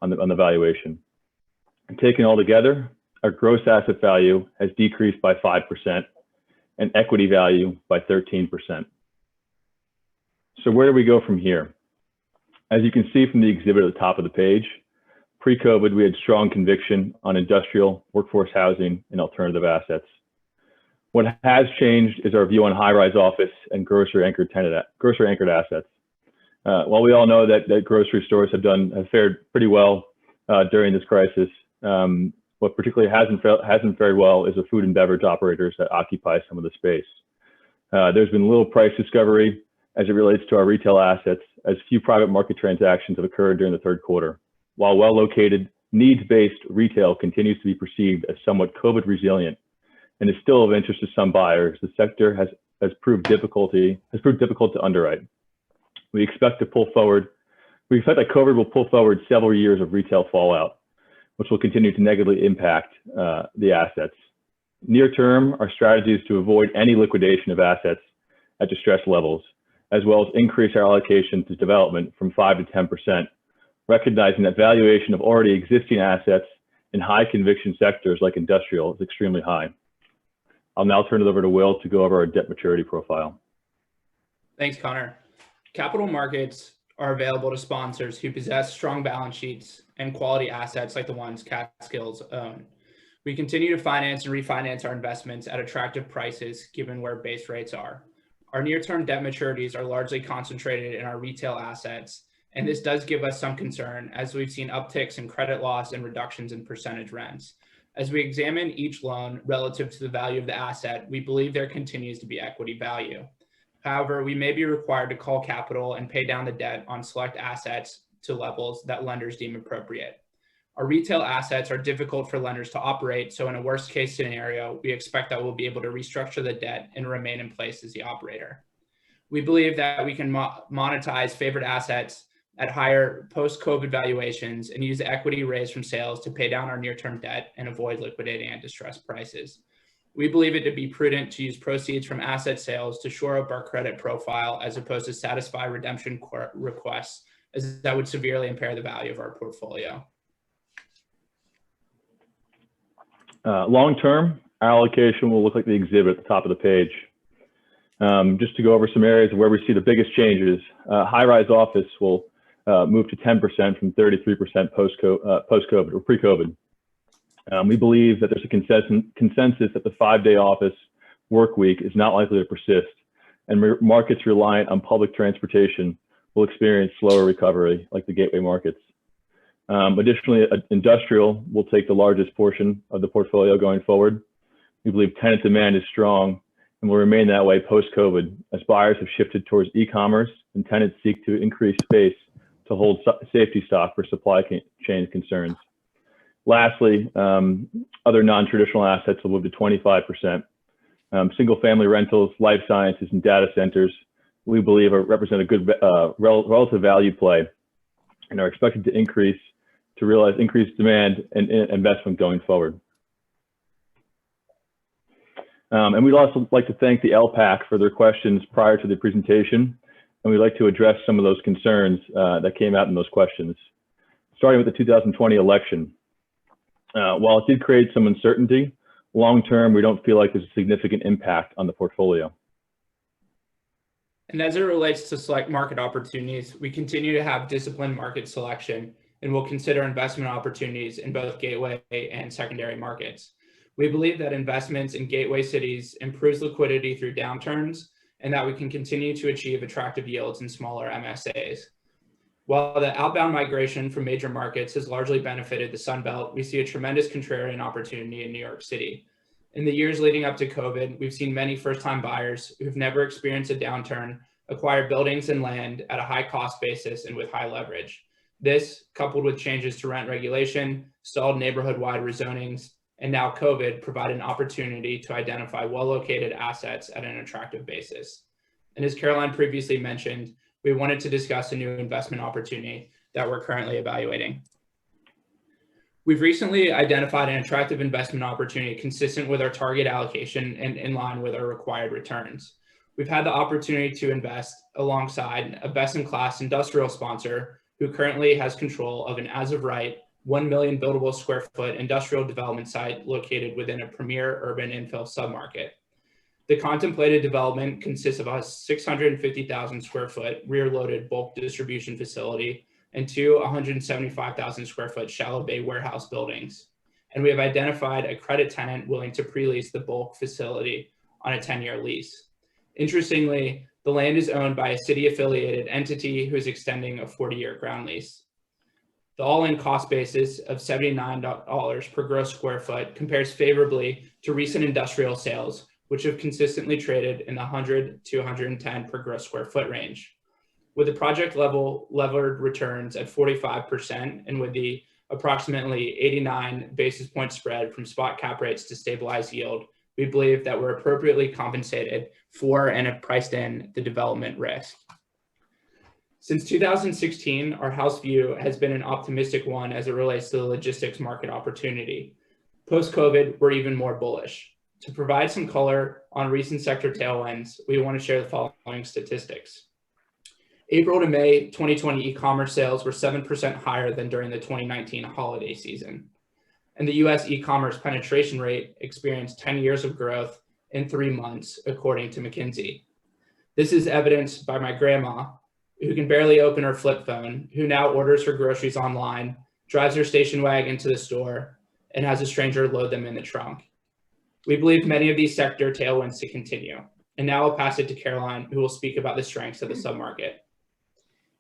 on the valuation. And taken all together, our gross asset value has decreased by 5% and equity value by 13%. So where do we go from here? As you can see from the exhibit at the top of the page, pre-COVID, we had strong conviction on industrial, workforce housing, and alternative assets. What has changed is our view on high-rise office and grocery anchored assets. While we all know that grocery stores have fared pretty well during this crisis, what particularly hasn't fared well is the food and beverage operators that occupy some of the space. There's been little price discovery as it relates to our retail assets, as few private market transactions have occurred during the third quarter. While well-located, needs-based retail continues to be perceived as somewhat COVID resilient and is still of interest to some buyers, the sector has proved difficult to underwrite. We expect that COVID will pull forward several years of retail fallout, which will continue to negatively impact the assets. Near term, our strategy is to avoid any liquidation of assets at distressed levels, as well as increase our allocation to development from 5 to 10%, recognizing that valuation of already existing assets in high conviction sectors like industrial is extremely high. I'll now turn it over to Will to go over our debt maturity profile. Thanks, Connor. Capital markets are available to sponsors who possess strong balance sheets and quality assets like the ones Catskills own. We continue to finance and refinance our investments at attractive prices given where base rates are. Our near-term debt maturities are largely concentrated in our retail assets, and this does give us some concern as we've seen upticks in credit loss and reductions in percentage rents. As we examine each loan relative to the value of the asset, we believe there continues to be equity value. However, we may be required to call capital and pay down the debt on select assets to levels that lenders deem appropriate. Our retail assets are difficult for lenders to operate, so in a worst case scenario, we expect that we'll be able to restructure the debt and remain in place as the operator. We believe that we can monetize favored assets at higher post-COVID valuations and use the equity raised from sales to pay down our near-term debt and avoid liquidating at distressed prices. We believe it to be prudent to use proceeds from asset sales to shore up our credit profile as opposed to satisfy redemption requests, as that would severely impair the value of our portfolio. Long-term, our allocation will look like the exhibit at the top of the page. Just to go over some areas where we see the biggest changes, high-rise office will move to 10% from 33% post-COVID or pre-COVID. We believe that there's a consensus that the 5-day office work week is not likely to persist, and markets reliant on public transportation will experience slower recovery, like the gateway markets. Additionally, industrial will take the largest portion of the portfolio going forward. We believe tenant demand is strong and will remain that way post-COVID as buyers have shifted towards e-commerce and tenants seek to increase space to hold safety stock for supply chain concerns. Lastly, other non-traditional assets will move to 25%. Single-family rentals, life sciences, and data centers, we believe represent a good relative value play and are expected to realize increased demand and investment going forward. And we'd also like to thank the LPAC for their questions prior to the presentation, and we'd like to address some of those concerns that came out in those questions. Starting with the 2020 election. While it did create some uncertainty, long-term, we don't feel like there's a significant impact on the portfolio. And as it relates to select market opportunities, we continue to have disciplined market selection and will consider investment opportunities in both gateway and secondary markets. We believe that investments in gateway cities improves liquidity through downturns and that we can continue to achieve attractive yields in smaller MSAs. While the outbound migration from major markets has largely benefited the Sun Belt, we see a tremendous contrarian opportunity in New York City. In the years leading up to COVID, we've seen many first-time buyers who've never experienced a downturn acquire buildings and land at a high cost basis and with high leverage. This, coupled with changes to rent regulation, stalled neighborhood-wide rezonings, and now COVID, provide an opportunity to identify well-located assets at an attractive basis. And as Caroline previously mentioned, we wanted to discuss a new investment opportunity that we're currently evaluating. We've recently identified an attractive investment opportunity consistent with our target allocation and in line with our required returns. We've had the opportunity to invest alongside a best-in-class industrial sponsor who currently has control of an as-of-right 1 million buildable square foot industrial development site located within a premier urban infill submarket. The contemplated development consists of a 650,000 square foot rear-loaded bulk distribution facility and two 175,000 square foot shallow bay warehouse buildings. And we have identified a credit tenant willing to pre-lease the bulk facility on a 10-year lease. Interestingly, the land is owned by a city-affiliated entity who is extending a 40-year ground lease. The all-in cost basis of $79 per gross square foot compares favorably to recent industrial sales, which have consistently traded in the 100 to 110 per gross square foot range. With the project level levered returns at 45% and with the approximately 89 basis point spread from spot cap rates to stabilized yield, we believe that we're appropriately compensated for and have priced in the development risk. Since 2016, our house view has been an optimistic one as it relates to the logistics market opportunity. Post-COVID, we're even more bullish. To provide some color on recent sector tailwinds, we want to share the following statistics. April to May 2020 e-commerce sales were 7% higher than during the 2019 holiday season. And the US e-commerce penetration rate experienced 10 years of growth in 3 months, according to McKinsey. This is evidenced by my grandma, who can barely open her flip phone, who now orders her groceries online, drives her station wagon to the store, and has a stranger load them in the trunk. We believe many of these sector tailwinds to continue. And now I'll pass it to Caroline, who will speak about the strengths of the submarket.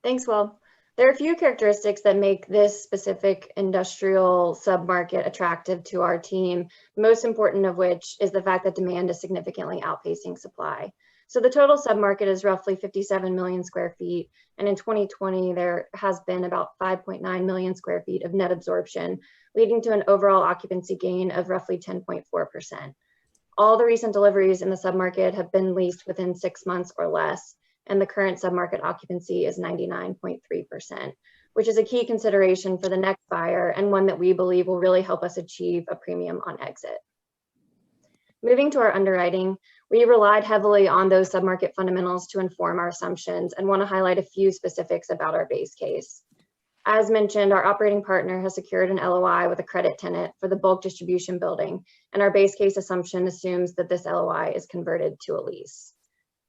Thanks, Will. There are a few characteristics that make this specific industrial submarket attractive to our team, most important of which is the fact that demand is significantly outpacing supply. So the total submarket is roughly 57 million square feet. And in 2020, there has been about 5.9 million square feet of net absorption, leading to an overall occupancy gain of roughly 10.4%. All the recent deliveries in the submarket have been leased within 6 months or less, and the current submarket occupancy is 99.3%, which is a key consideration for the next buyer and one that we believe will really help us achieve a premium on exit. Moving to our underwriting, we relied heavily on those submarket fundamentals to inform our assumptions and want to highlight a few specifics about our base case. As mentioned, our operating partner has secured an LOI with a credit tenant for the bulk distribution building, and our base case assumption assumes that this LOI is converted to a lease.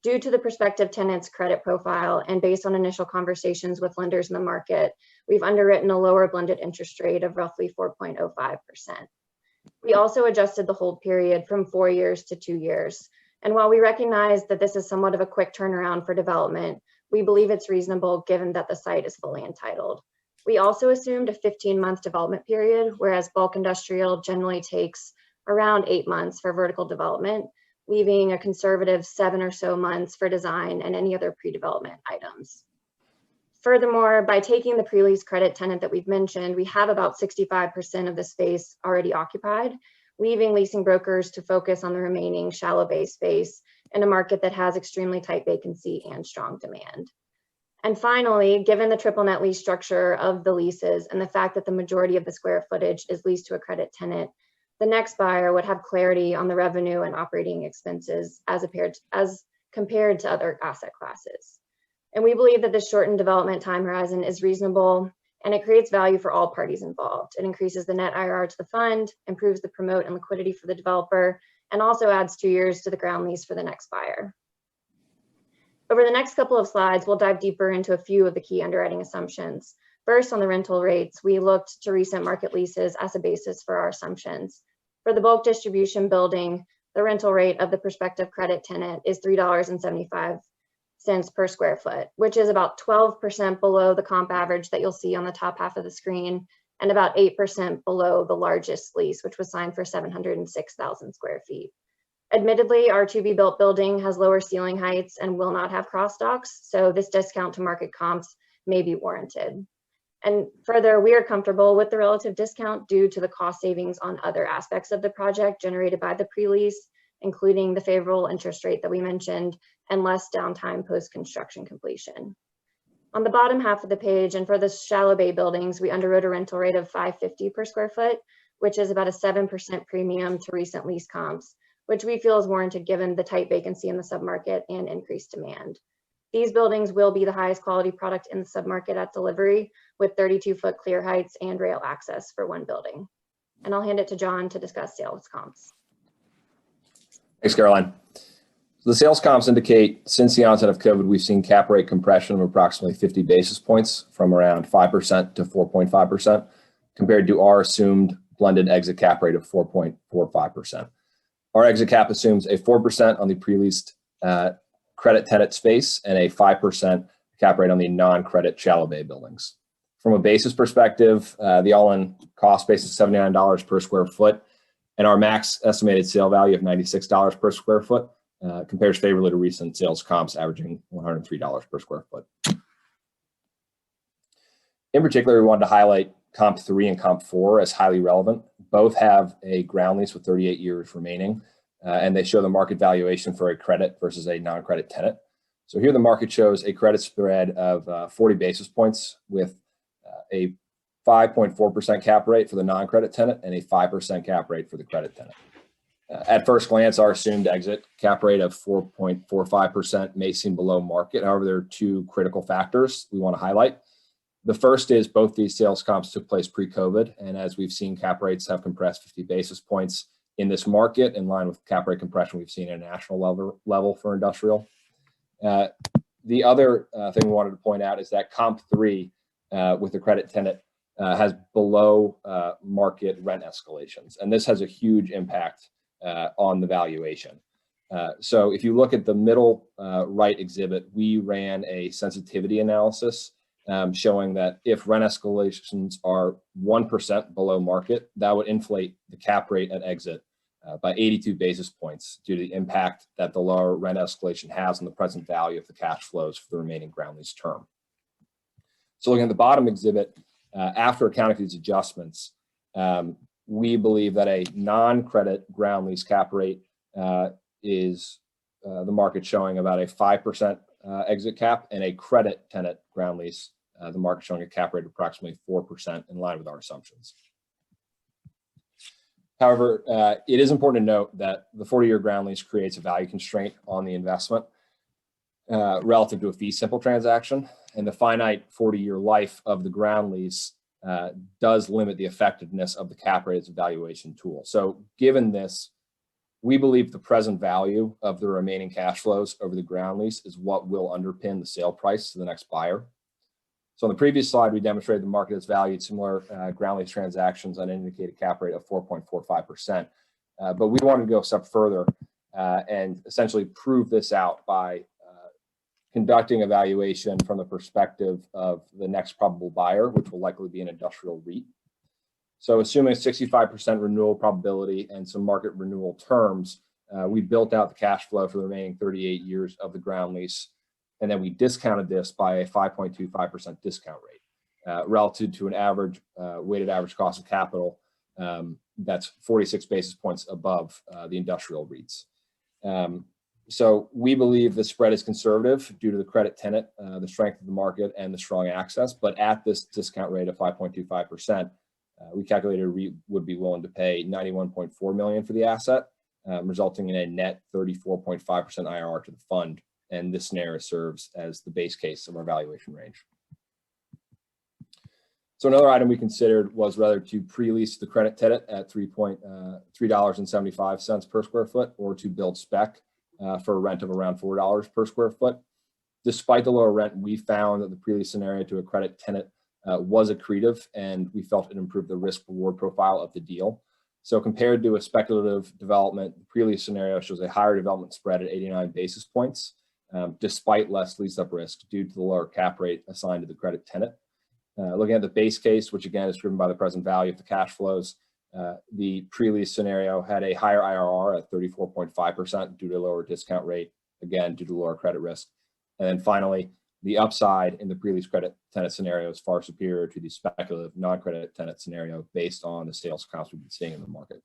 Due to the prospective tenant's credit profile and based on initial conversations with lenders in the market, we've underwritten a lower blended interest rate of roughly 4.05%. We also adjusted the hold period from 4 years to 2 years. And while we recognize that this is somewhat of a quick turnaround for development, we believe it's reasonable given that the site is fully entitled. We also assumed a 15-month development period, whereas bulk industrial generally takes around 8 months for vertical development, leaving a conservative 7 or so months for design and any other pre-development items. Furthermore, by taking the pre-lease credit tenant that we've mentioned, we have about 65% of the space already occupied, leaving leasing brokers to focus on the remaining shallow bay space in a market that has extremely tight vacancy and strong demand. And finally, given the triple net lease structure of the leases and the fact that the majority of the square footage is leased to a credit tenant, the next buyer would have clarity on the revenue and operating expenses as compared to other asset classes. And we believe that this shortened development time horizon is reasonable and it creates value for all parties involved. It increases the net IRR to the fund, improves the promote and liquidity for the developer, and also adds 2 years to the ground lease for the next buyer. Over the next couple of slides, we'll dive deeper into a few of the key underwriting assumptions. First, on the rental rates, we looked to recent market leases as a basis for our assumptions. For the bulk distribution building, the rental rate of the prospective credit tenant is $3.75 per square foot, which is about 12% below the comp average that you'll see on the top half of the screen, and about 8% below the largest lease, which was signed for 706,000 square feet. Admittedly, our to-be-built building has lower ceiling heights and will not have cross docks, so this discount to market comps may be warranted. And further, we are comfortable with the relative discount due to the cost savings on other aspects of the project generated by the pre-lease, including the favorable interest rate that we mentioned and less downtime post-construction completion. On the bottom half of the page, and for the shallow bay buildings, we underwrote a rental rate of $550 per square foot, which is about a 7% premium to recent lease comps, which we feel is warranted given the tight vacancy in the submarket and increased demand. These buildings will be the highest quality product in the submarket at delivery, with 32-foot clear heights and rail access for one building. And I'll hand it to John to discuss sales comps. Thanks, Caroline. The sales comps indicate since the onset of COVID, we've seen cap rate compression of approximately 50 basis points from around 5% to 4.5%, compared to our assumed blended exit cap rate of 4.45%. Our exit cap assumes a 4% on the pre-leased credit tenant space and a 5% cap rate on the non-credit shallow bay buildings. From a basis perspective, the all-in cost base is $79 per square foot, and our max estimated sale value of $96 per square foot compares favorably to recent sales comps averaging $103 per square foot. In particular, we wanted to highlight Comp 3 and Comp 4 as highly relevant. Both have a ground lease with 38 years remaining, and they show the market valuation for a credit versus a non-credit tenant. So here the market shows a credit spread of 40 basis points with a 5.4% cap rate for the non-credit tenant and a 5% cap rate for the credit tenant. At first glance, our assumed exit cap rate of 4.45% may seem below market. However, there are two critical factors we want to highlight. The first is both these sales comps took place pre-COVID, and as we've seen, cap rates have compressed 50 basis points in this market, in line with cap rate compression we've seen at a national level for industrial. The other thing we wanted to point out is that Comp 3 with the credit tenant has below market rent escalations, and this has a huge impact on the valuation. So if you look at the middle right exhibit, we ran a sensitivity analysis showing that if rent escalations are 1% below market, that would inflate the cap rate at exit by 82 basis points due to the impact that the lower rent escalation has on the present value of the cash flows for the remaining ground lease term. So looking at the bottom exhibit, after accounting for these adjustments, we believe that a non-credit ground lease cap rate is the market showing about a 5% exit cap, and a credit tenant ground lease, the market showing a cap rate of approximately 4%, in line with our assumptions. However, it is important to note that the 40-year ground lease creates a value constraint on the investment relative to a fee simple transaction, and the finite 40-year life of the ground lease does limit the effectiveness of the cap rate as a valuation tool. So given this, we believe the present value of the remaining cash flows over the ground lease is what will underpin the sale price to the next buyer. So on the previous slide, we demonstrated the market has valued similar ground lease transactions on an indicated cap rate of 4.45%. But we wanted to go a step further and essentially prove this out by conducting a valuation from the perspective of the next probable buyer, which will likely be an industrial REIT. So assuming a 65% renewal probability and some market renewal terms, we built out the cash flow for the remaining 38 years of the ground lease. And then we discounted this by a 5.25% discount rate relative to an average weighted average cost of capital that's 46 basis points above the industrial REITs. So we believe the spread is conservative due to the credit tenant, the strength of the market, and the strong access. But at this discount rate of 5.25%, we calculated REIT would be willing to pay $91.4 million for the asset, resulting in a net 34.5% IRR to the fund. And this scenario serves as the base case of our valuation range. So another item we considered was whether to pre-lease the credit tenant at $3.75 per square foot, or to build spec for a rent of around $4 per square foot. Despite the lower rent, we found that the pre-lease scenario to a credit tenant was accretive, and we felt it improved the risk reward profile of the deal. So compared to a speculative development, the pre-lease scenario shows a higher development spread at 89 basis points, despite less lease-up risk due to the lower cap rate assigned to the credit tenant. Looking at the base case, which again is driven by the present value of the cash flows, the pre-lease scenario had a higher IRR at 34.5% due to a lower discount rate, again due to lower credit risk. And then finally, the upside in the pre-lease credit tenant scenario is far superior to the speculative non-credit tenant scenario based on the sales comps we've been seeing in the market.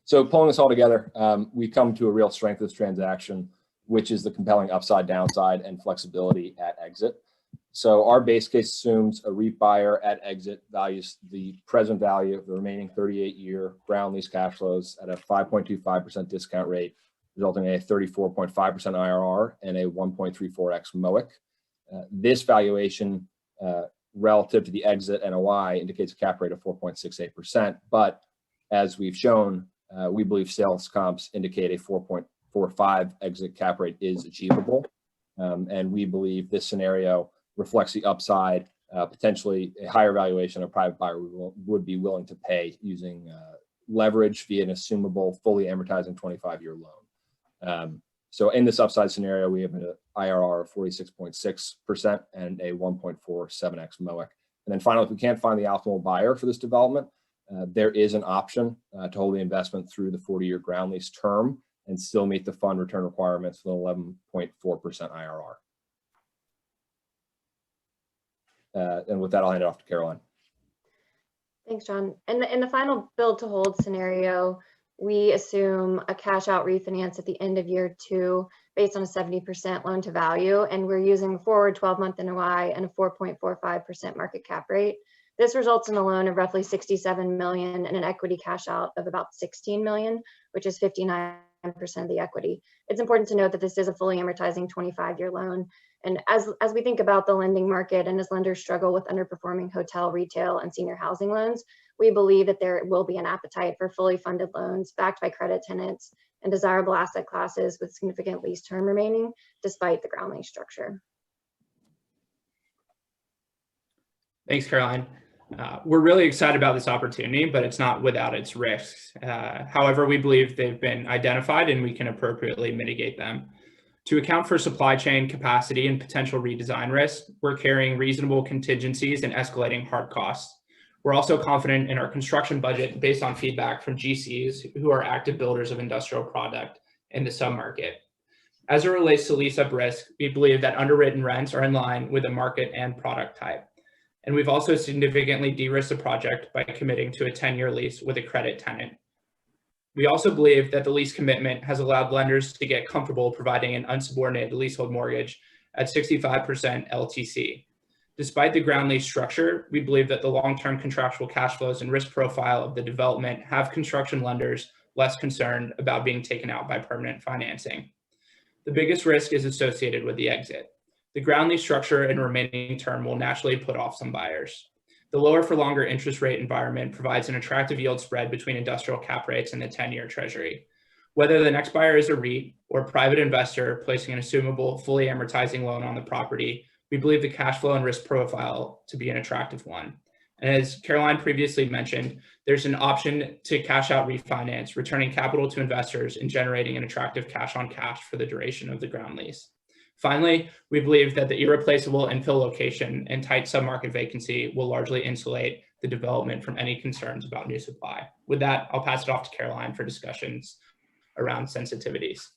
So pulling this all together, we come to a real strength of this transaction, which is the compelling upside, downside, and flexibility at exit. So our base case assumes a REIT buyer at exit values the present value of the remaining 38-year ground lease cash flows at a 5.25% discount rate, resulting in a 34.5% IRR and a 1.34x MOIC. This valuation relative to the exit NOI indicates a cap rate of 4.68%. But as we've shown, we believe sales comps indicate a 4.45 exit cap rate is achievable. And we believe this scenario reflects the upside, potentially a higher valuation a private buyer would be willing to pay using leverage via an assumable, fully amortizing 25-year loan. So in this upside scenario, we have an IRR of 46.6% and a 1.47x MOIC. And then finally, if we can't find the optimal buyer for this development, there is an option to hold the investment through the 40-year ground lease term and still meet the fund return requirements with an 11.4% IRR. And with that, I'll hand it off to Caroline. Thanks, John. In the final build to hold scenario, we assume a cash out refinance at the end of year 2 based on a 70% loan to value, and we're using forward 12-month NOI and a 4.45% market cap rate. This results in a loan of roughly $67 million and an equity cash out of about $16 million, which is 59% of the equity. It's important to note that this is a fully amortizing 25-year loan. And as we think about the lending market and as lenders struggle with underperforming hotel, retail, and senior housing loans, we believe that there will be an appetite for fully funded loans backed by credit tenants and desirable asset classes with significant lease term remaining, despite the ground lease structure. Thanks, Caroline. We're really excited about this opportunity, but it's not without its risks. However, we believe they've been identified and we can appropriately mitigate them. To account for supply chain capacity and potential redesign risks, we're carrying reasonable contingencies and escalating hard costs. We're also confident in our construction budget based on feedback from GCs who are active builders of industrial product in the submarket. As it relates to lease-up risk, we believe that underwritten rents are in line with the market and product type. And we've also significantly de-risked the project by committing to a 10-year lease with a credit tenant. We also believe that the lease commitment has allowed lenders to get comfortable providing an unsubordinated leasehold mortgage at 65% LTC. Despite the ground lease structure, we believe that the long-term contractual cash flows and risk profile of the development have construction lenders less concerned about being taken out by permanent financing. The biggest risk is associated with the exit. The ground lease structure and remaining term will naturally put off some buyers. The lower for longer interest rate environment provides an attractive yield spread between industrial cap rates and the 10-year treasury. Whether the next buyer is a REIT or a private investor placing an assumable, fully amortizing loan on the property, we believe the cash flow and risk profile to be an attractive one. And as Caroline previously mentioned, there's an option to cash out refinance, returning capital to investors and generating an attractive cash on cash for the duration of the ground lease. Finally, we believe that the irreplaceable infill location and tight submarket vacancy will largely insulate the development from any concerns about new supply. With that, I'll pass it off to Caroline for discussions around sensitivities.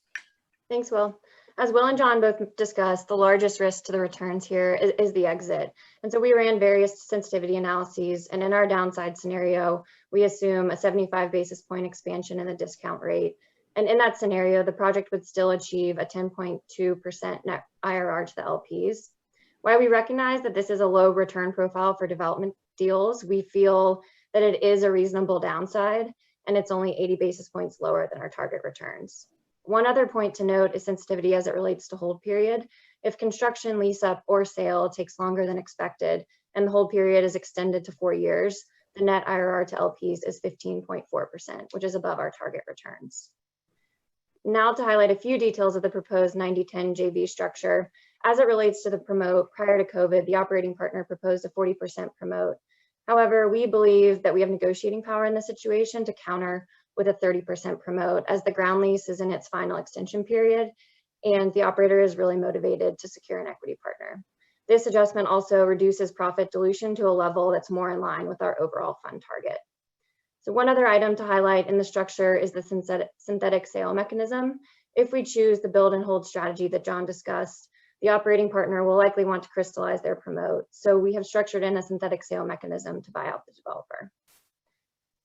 Thanks, Will. As Will and John both discussed, the largest risk to the returns here is the exit. And so we ran various sensitivity analyses, and in our downside scenario, we assume a 75 basis point expansion in the discount rate. And in that scenario, the project would still achieve a 10.2% net IRR to the LPs. While we recognize that this is a low return profile for development deals, we feel that it is a reasonable downside, and it's only 80 basis points lower than our target returns. One other point to note is sensitivity as it relates to hold period. If construction, lease up, or sale takes longer than expected and the hold period is extended to 4 years, the net IRR to LPs is 15.4%, which is above our target returns. Now to highlight a few details of the proposed 90-10 JV structure. As it relates to the promote, prior to COVID, the operating partner proposed a 40% promote. However, we believe that we have negotiating power in this situation to counter with a 30% promote, as the ground lease is in its final extension period and the operator is really motivated to secure an equity partner. This adjustment also reduces profit dilution to a level that's more in line with our overall fund target. So one other item to highlight in the structure is the synthetic sale mechanism. If we choose the build and hold strategy that John discussed, the operating partner will likely want to crystallize their promote. So we have structured in a synthetic sale mechanism to buy out the developer.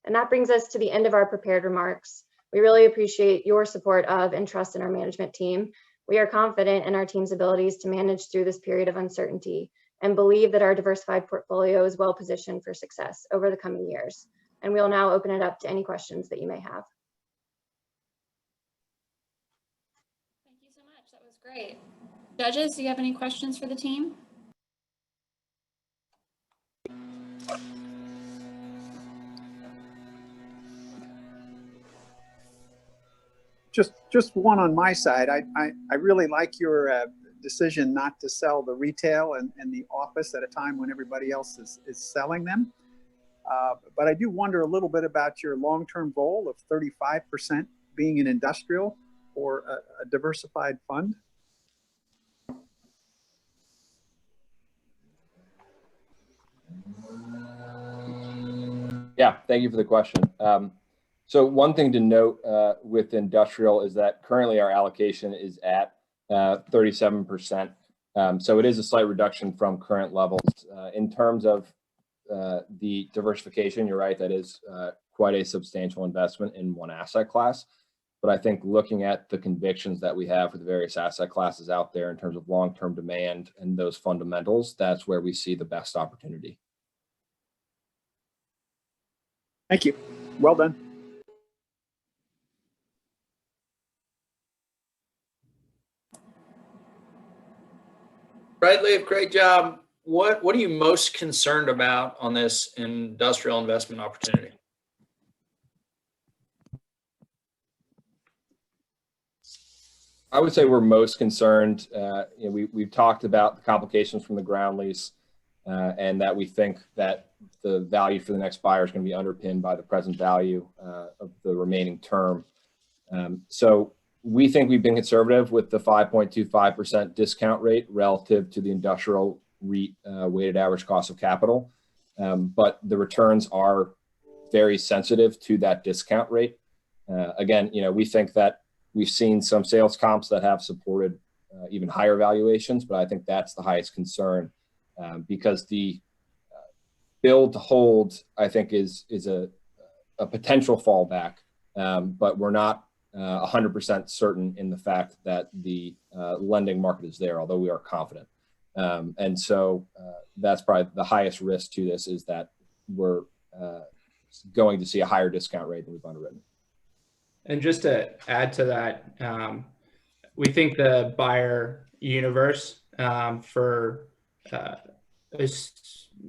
And that brings us to the end of our prepared remarks. We really appreciate your support of and trust in our management team. We are confident in our team's abilities to manage through this period of uncertainty and believe that our diversified portfolio is well positioned for success over the coming years. And we'll now open it up to any questions that you may have. Thank you so much. That was great. Judges, do you have any questions for the team? Just one on my side. I really like your decision not to sell the retail and the office at a time when everybody else is selling them. But I do wonder a little bit about your long-term goal of 35% being an industrial or a diversified fund. Yeah, thank you for the question. So one thing to note with industrial is that currently our allocation is at 37%. So it is a slight reduction from current levels. In terms of the diversification, you're right, that is quite a substantial investment in one asset class. But I think looking at the convictions that we have for the various asset classes out there in terms of long-term demand and those fundamentals, that's where we see the best opportunity. Thank you. Well done. Bradley, great job. What are you most concerned about on this industrial investment opportunity? I would say we're most concerned. We've talked about the complications from the ground lease and that we think that the value for the next buyer is going to be underpinned by the present value of the remaining term. So we think we've been conservative with the 5.25% discount rate relative to the industrial REIT weighted average cost of capital. but the returns are very sensitive to that discount rate. Again, we think that we've seen some sales comps that have supported even higher valuations, but I think that's the highest concern because the build to hold, I think, is a potential fallback, but we're not 100% certain in the fact that the lending market is there, although we are confident. And so that's probably the highest risk to this, is that we're going to see a higher discount rate than we've underwritten. And just to add to that, we think the buyer universe for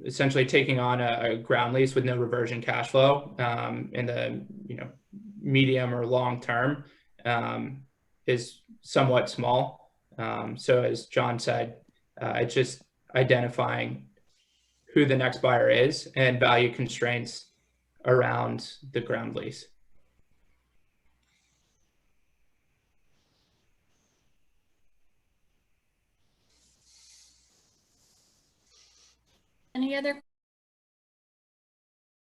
essentially taking on a ground lease with no reversion cash flow in the medium or long term is somewhat small. So as John said, it's just identifying who the next buyer is and value constraints around the ground lease. Any other